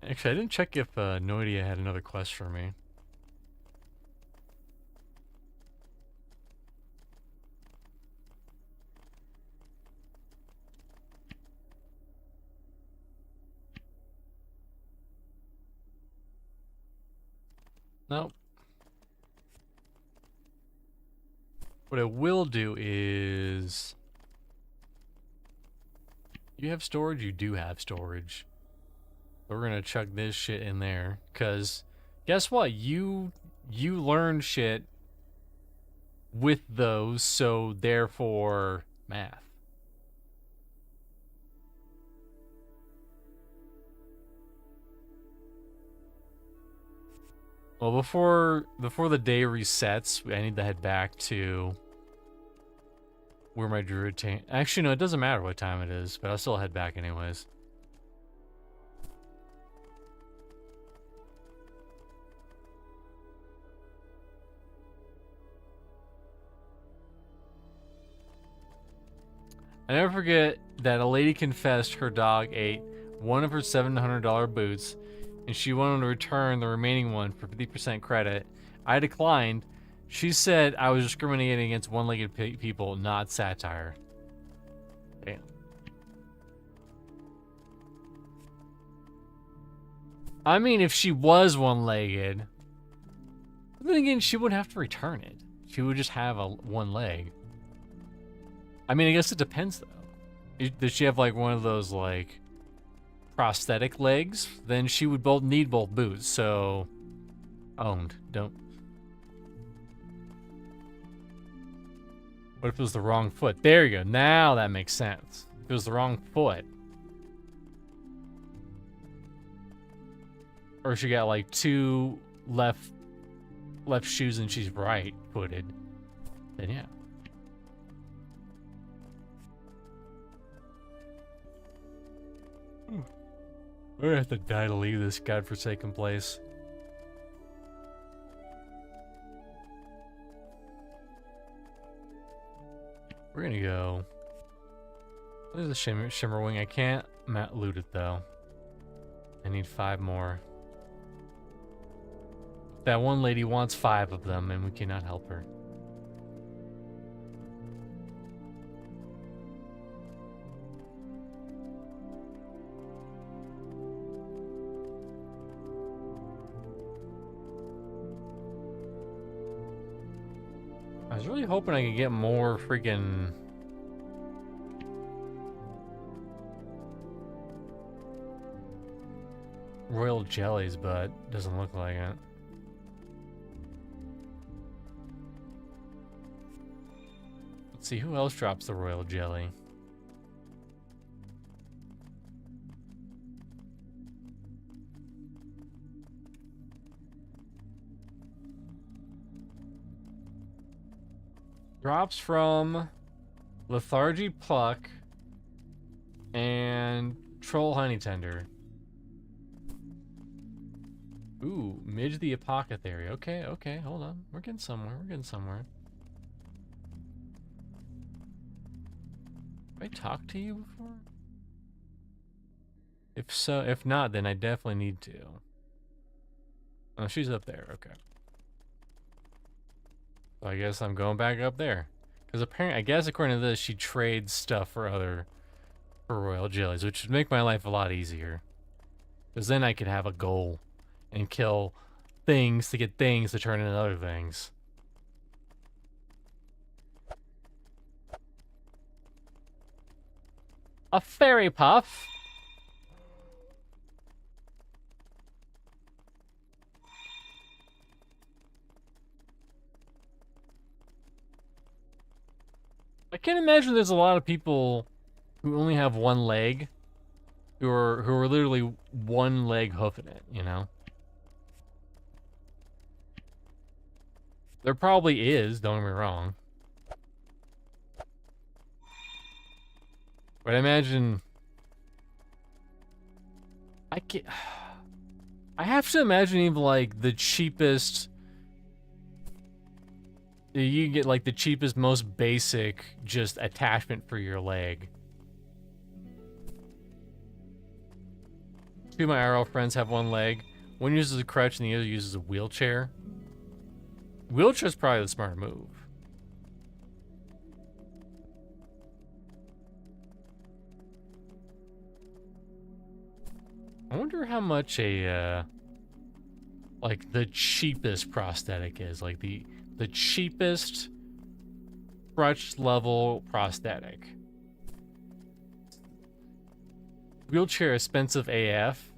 Actually, I didn't check if Noidia had another quest for me. Nope. What I will do is... You have storage? You do have storage. We're gonna chuck this shit in there. Cause, guess what? You learn shit with those, so therefore, math. Well, before the day resets, I need to head back to where my druid tank... Actually, no, it doesn't matter what time it is, but I'll still head back anyways. I never forget that a lady confessed her dog ate one of her $700 boots, and she wanted to return the remaining one for 50% credit. I declined. She said I was discriminating against one-legged people, not satire. Damn. I mean, if she was one-legged, then again, she wouldn't have to return it. She would just have one leg. I mean, I guess it depends, though. Does she have, like, one of those, like, prosthetic legs? Then she would need both boots, so... Owned. Don't... What if it was the wrong foot? There you go. Now that makes sense. If it was the wrong foot. Or she got, like, two left shoes and she's right-footed. Then, yeah. We're gonna have to die to leave this godforsaken place. We're gonna go. There's a shimmer wing. I can't loot it though. I need 5 more. That one lady wants 5 of them, and we cannot help her. I was really hoping I could get more freaking royal jellies, but doesn't look like it. Let's see, who else drops the royal jelly? Drops from Lethargy Pluck and Troll Honey Tender. Ooh, Midge the Apothecary. Okay, okay, hold on. We're getting somewhere. We're getting somewhere. Have I talked to you before? If so, if not, then I definitely need to. Oh, she's up there. Okay. So I guess I'm going back up there. Because apparently, I guess according to this, she trades stuff for royal jellies, which would make my life a lot easier. Because then I could have a goal and kill things to get things to turn into other things. A fairy puff. I can't imagine there's a lot of people who only have one leg, who are literally one leg hoofing it, you know? There probably is, don't get me wrong. But I imagine I have to imagine even like the cheapest, you get like the cheapest, most basic just attachment for your leg. Two of my RL friends have one leg. One uses a crutch and the other uses a wheelchair. Wheelchair's probably the smarter move. I wonder how much a, like the cheapest prosthetic is. Like the cheapest crutch level prosthetic. Wheelchair expensive AF.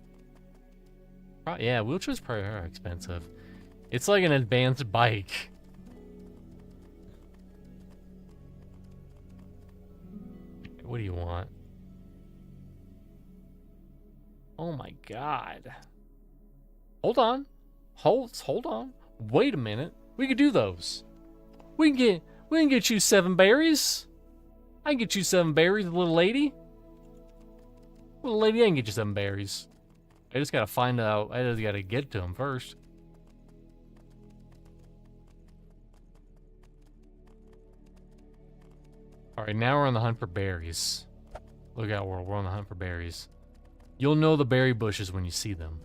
Yeah, wheelchairs probably are expensive. It's like an advanced bike. What do you want? Oh my god. Hold on. Hold on. Wait a minute. We could do those. We can get you 7 berries. I can get you 7 berries, little lady. Little lady, I can get you 7 berries. I just gotta find out. I just gotta get to them first. Alright, now we're on the hunt for berries. Look out, world. We're on the hunt for berries. You'll know the berry bushes when you see them.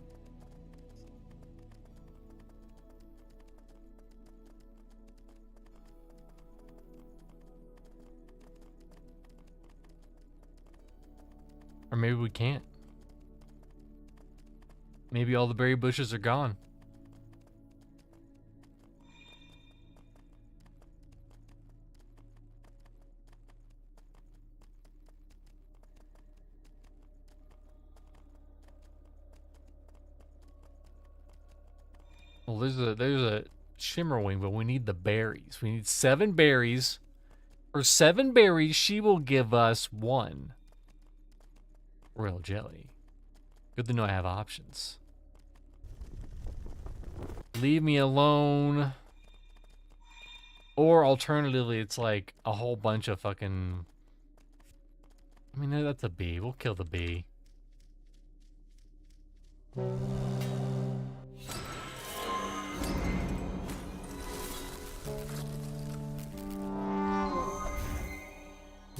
Or maybe we can't. Maybe all the berry bushes are gone. Well, there's a shimmerwing, but we need the berries. We need 7 berries. For 7 berries, she will give us 1 royal jelly. Good to know I have options. Leave me alone. Or alternatively, it's like a whole bunch of fucking... I mean, that's a bee. We'll kill the bee.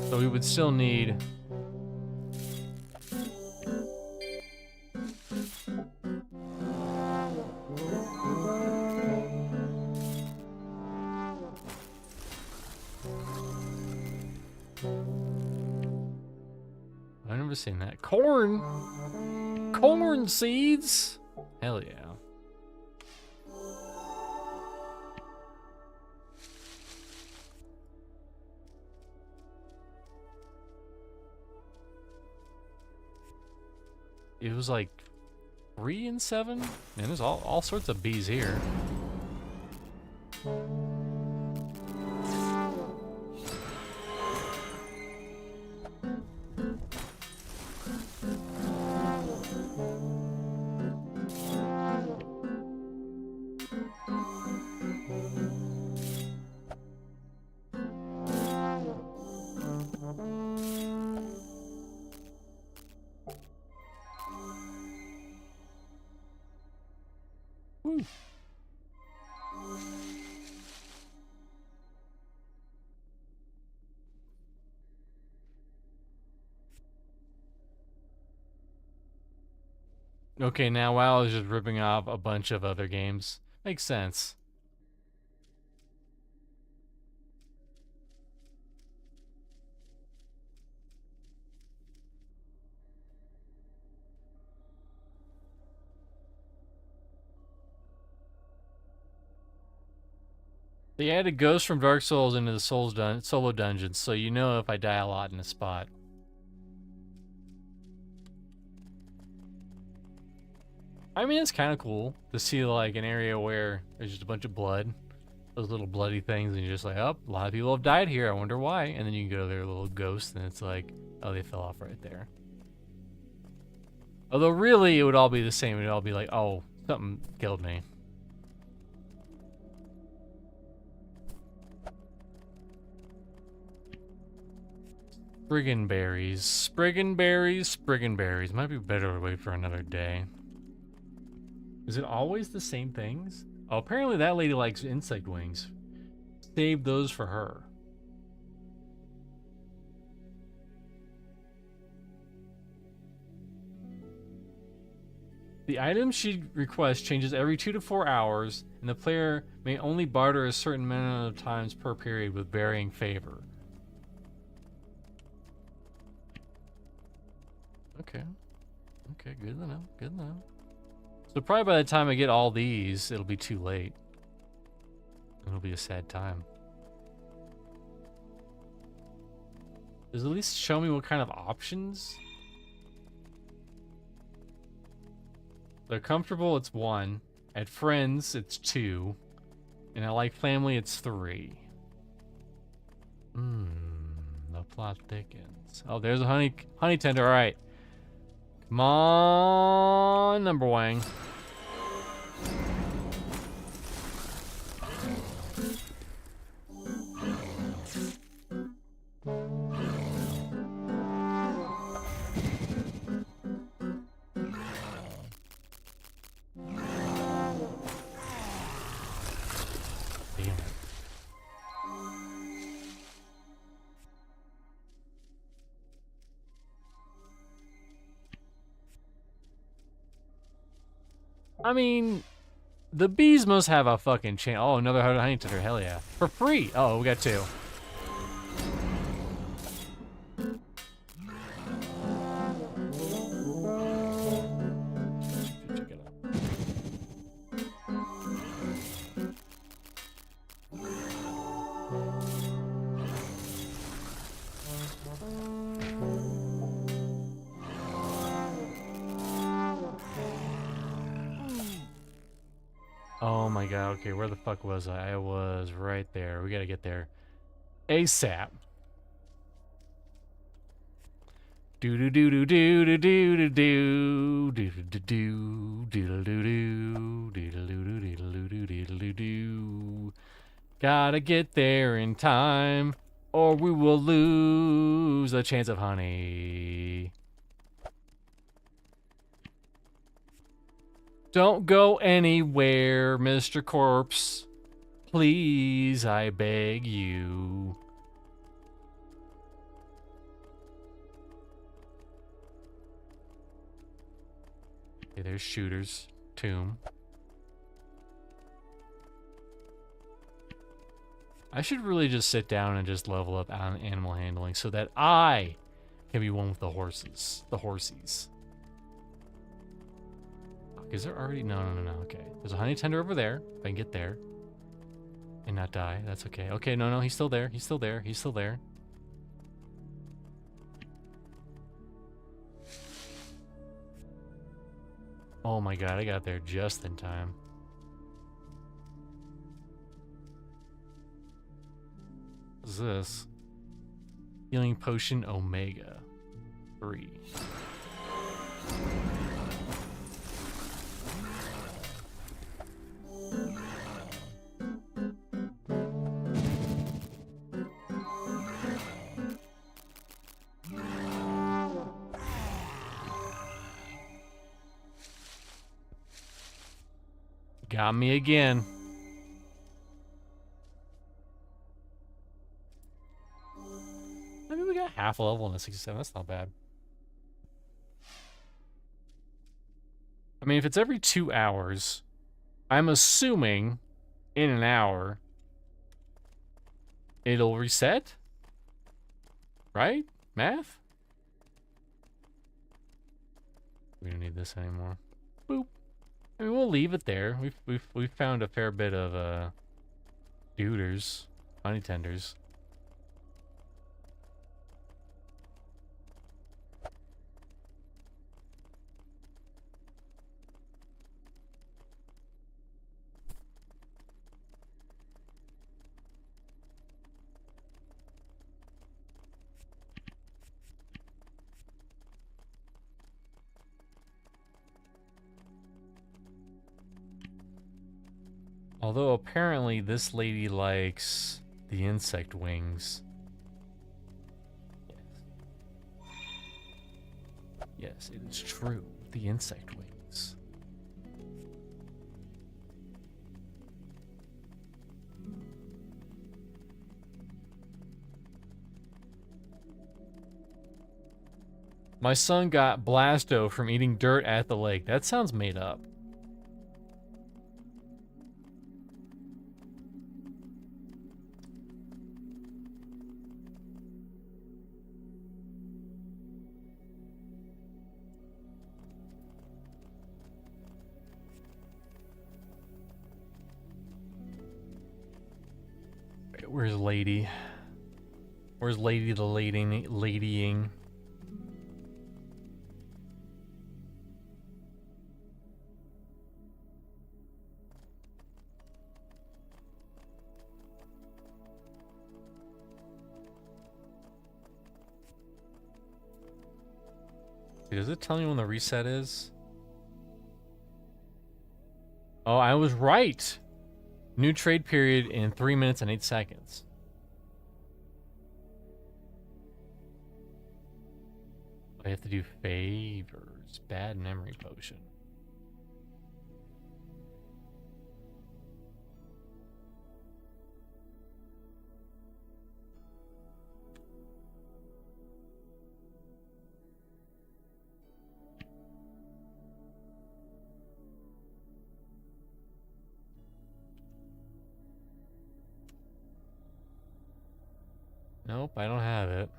So we would still need... I've never seen that. Corn! Corn seeds! Hell yeah. It was like 3 and 7? Man, there's all sorts of bees here. Woo. Okay, now WoW is just ripping off a bunch of other games. Makes sense. They added ghosts from Dark Souls into the solo dungeons, so you know if I die a lot in a spot. I mean, it's kind of cool to see like an area where there's just a bunch of blood, those little bloody things, and you're just like, oh, a lot of people have died here. I wonder why. And then you can go to their little ghosts, and it's like, oh, they fell off right there. Although really, it would all be the same. It would all be like, oh, something killed me. Spriggan berries, spriggan berries, spriggan berries. Might be better to wait for another day. Is it always the same things? Oh, apparently that lady likes insect wings. Save those for her. The item she requests changes every 2 to 4 hours, and the player may only barter a certain amount of times per period with varying favor. Okay. Okay, good enough, good enough. So probably by the time I get all these, it'll be too late. It'll be a sad time. Does it at least show me what kind of options? They're comfortable, it's 1. At friends, it's 2. And I like family, it's 3. The plot thickens. Oh, there's a honey tender, alright. Come on, number wang. I mean, the bees must have a fucking chance. Oh, another honey tender, hell yeah. For free. Oh, we got 2. Check it out. Oh my god, okay, where the fuck was I? I was right there. We gotta get there ASAP. Do do do do do do do do do do do do do do do do do. Gotta get there in time, or we will lose a chance of honey. Don't go anywhere, Mr. Corpse. Please, I beg you. Okay, there's shooters. Tomb. I should really just sit down and just level up on animal handling so that I can be one with the horses. The horsies. Is there already? No. Okay. There's a honey tender over there. If I can get there. And not die. That's okay. Okay, no. He's still there. He's still there. He's still there. Oh my god, I got there just in time. What is this? Healing Potion Omega 3. Got me again. I mean, we got half a level in a 67. That's not bad. I mean, if it's every 2 hours, I'm assuming in an hour it'll reset? Right? Math? We don't need this anymore. Boop. I mean, we'll leave it there. We've found a fair bit of duders, honey tenders. Although apparently this lady likes the insect wings. Yes, it is true. The insect wings. My son got blasto from eating dirt at the lake. That sounds made up. Where's Lady? Where's Lady the ladying? Does it tell me when the reset is? Oh, I was right. New trade period in 3 minutes and 8 seconds. I have to do favors. Bad memory potion. Nope, I don't have it.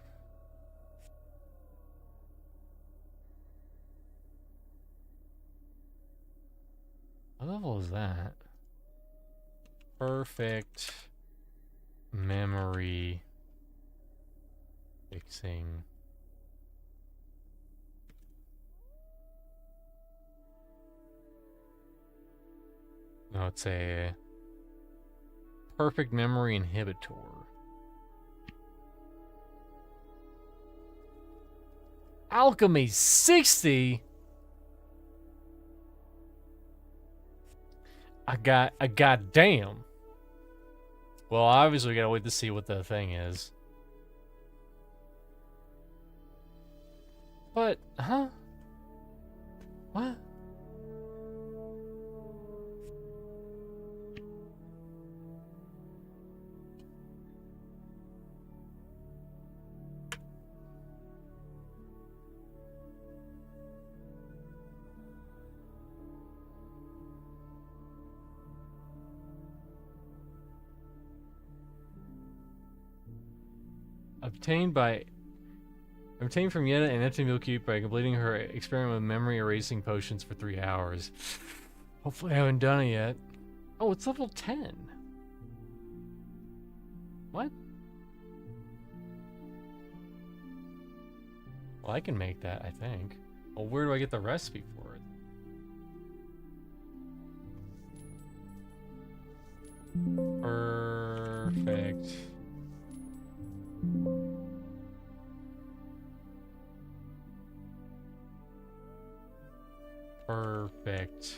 What level is that? Perfect memory fixing. No, it's a perfect memory inhibitor. Alchemy 60. I got a goddamn. Well, obviously we gotta wait to see what the thing is. But, huh? What? Obtained from Yetta and empty milk cube by completing her experiment with memory erasing potions for 3 hours. Hopefully I haven't done it yet. Oh, it's level 10. What? Well, I can make that, I think. Well, where do I get the recipe for it? Perfect. Perfect.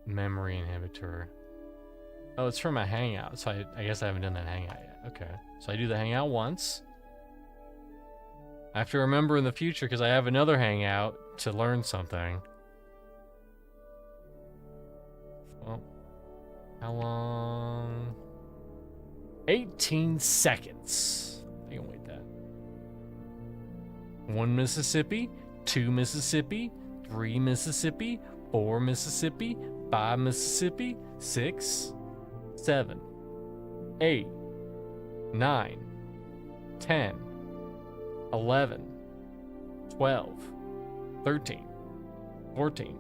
Memory inhibitor. Oh, it's from a hangout, so I guess I haven't done that hangout yet. Okay. So I do the hangout once. I have to remember in the future because I have another hangout to learn something. Well, how long? 18 seconds. I can wait that. 1 Mississippi, 2 Mississippi, 3 Mississippi, 4 Mississippi, 5 Mississippi, 6, 7, 8, 9, 10, 11, 12, 13, 14,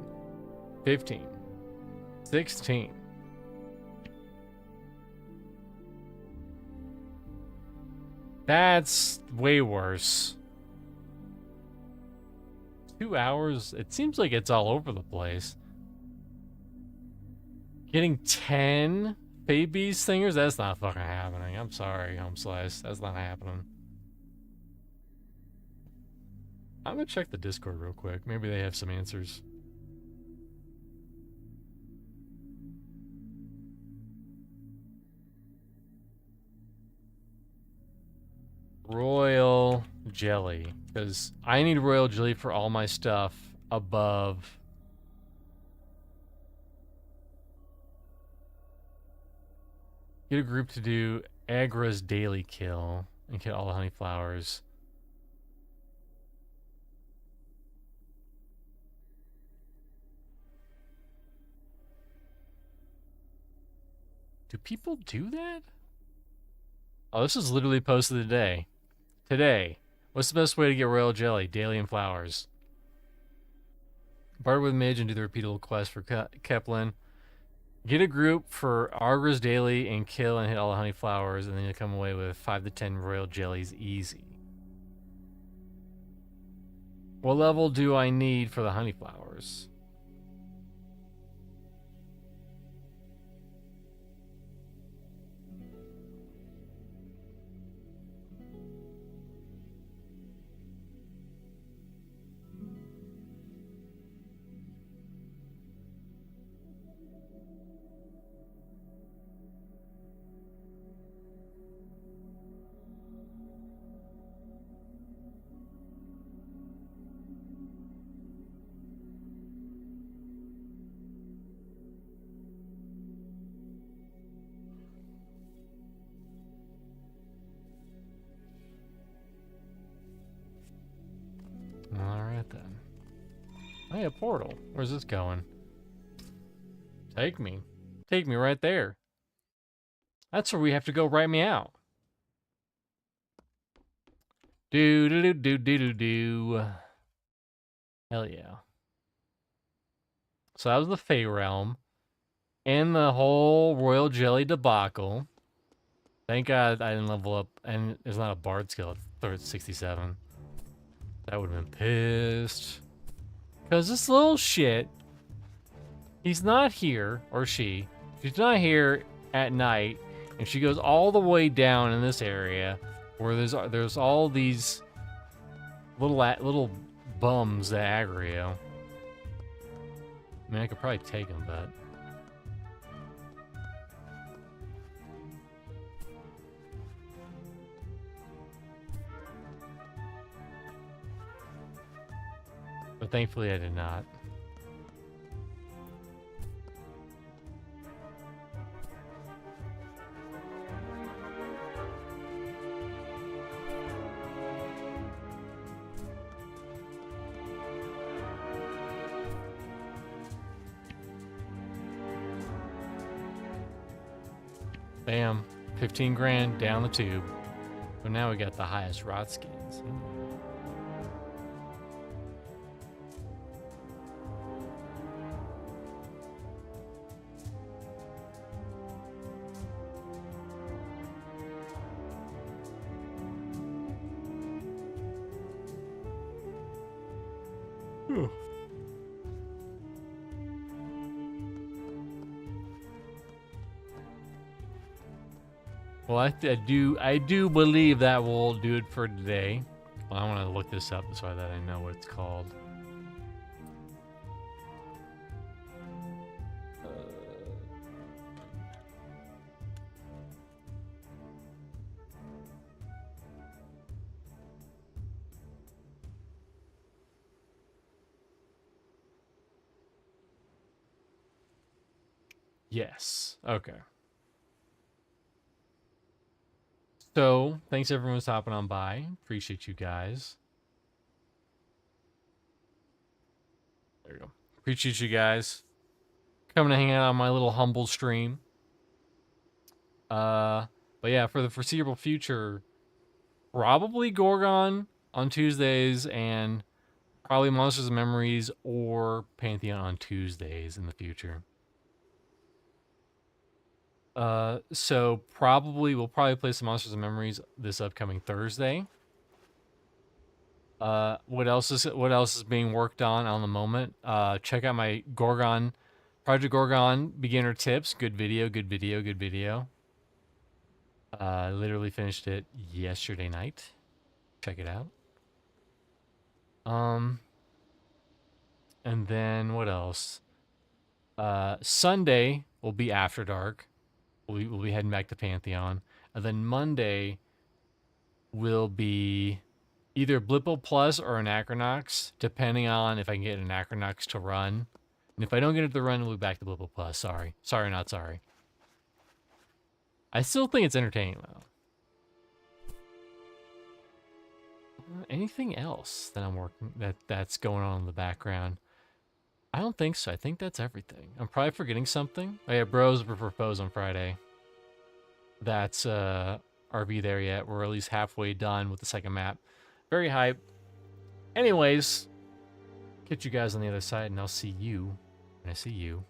15, 16. That's way worse. 2 hours? It seems like it's all over the place. Getting 10 baby singers? That's not fucking happening. I'm sorry, Home Slice. That's not happening. I'm gonna check the Discord real quick. Maybe they have some answers. Royal jelly, because I need royal jelly for all my stuff above. Get a group to do Agra's daily kill and get all the honey flowers. Do people do that? Oh, this is literally posted today. Today, what's the best way to get royal jelly? Daily and flowers. Barter with Midge and do the repeatable quest for Keplin. Get a group for Agra's daily and kill and hit all the honey flowers, and then you'll come away with 5 to 10 royal jellies easy. What level do I need for the honey flowers? Alright then. Hey, a portal. Where's this going? Take me. Take me right there. That's where we have to go right me out. Do do do do do do do. Hell yeah. So that was the Fey Realm. And the whole Royal Jelly debacle. Thank God I didn't level up. And there's not a Bard skill at 67. That would have been pissed. Because this little shit, he's not here, or she. She's not here at night, and she goes all the way down in this area where there's all these little bums that aggro. I mean, I could probably take them, but. But thankfully I did not. Bam. 15 grand down the tube. But now we got the highest rot skins. Well, I do believe that will do it for today. Well, I want to look this up so that I know what it's called. Yes. Okay. So, thanks everyone for hopping on by. Appreciate you guys. There you go. Appreciate you guys coming to hang out on my little humble stream. But yeah, for the foreseeable future, probably Gorgon on Tuesdays and probably Monsters and Memories or Pantheon on Tuesdays in the future. So we'll probably play some Monsters and Memories this upcoming Thursday. What else is being worked on the moment? Check out my Project Gorgon beginner tips. Good video, good video, good video. Literally finished it yesterday night. Check it out. And then what else? Sunday will be After Dark. We'll be heading back to Pantheon, and then Monday will be either Blippo Plus or Anachronox, depending on if I can get an Anachronox to run. And if I don't get it to run, we'll be back to Blippo Plus. Sorry, not sorry. I still think it's entertaining though. Anything else that I'm working that's going on in the background? I don't think so. I think that's everything. I'm probably forgetting something. Oh yeah, Bros will propose on Friday. That's RB there yet. We're at least halfway done with the second map. Very hype. Anyways, catch you guys on the other side, and I'll see you when I see you.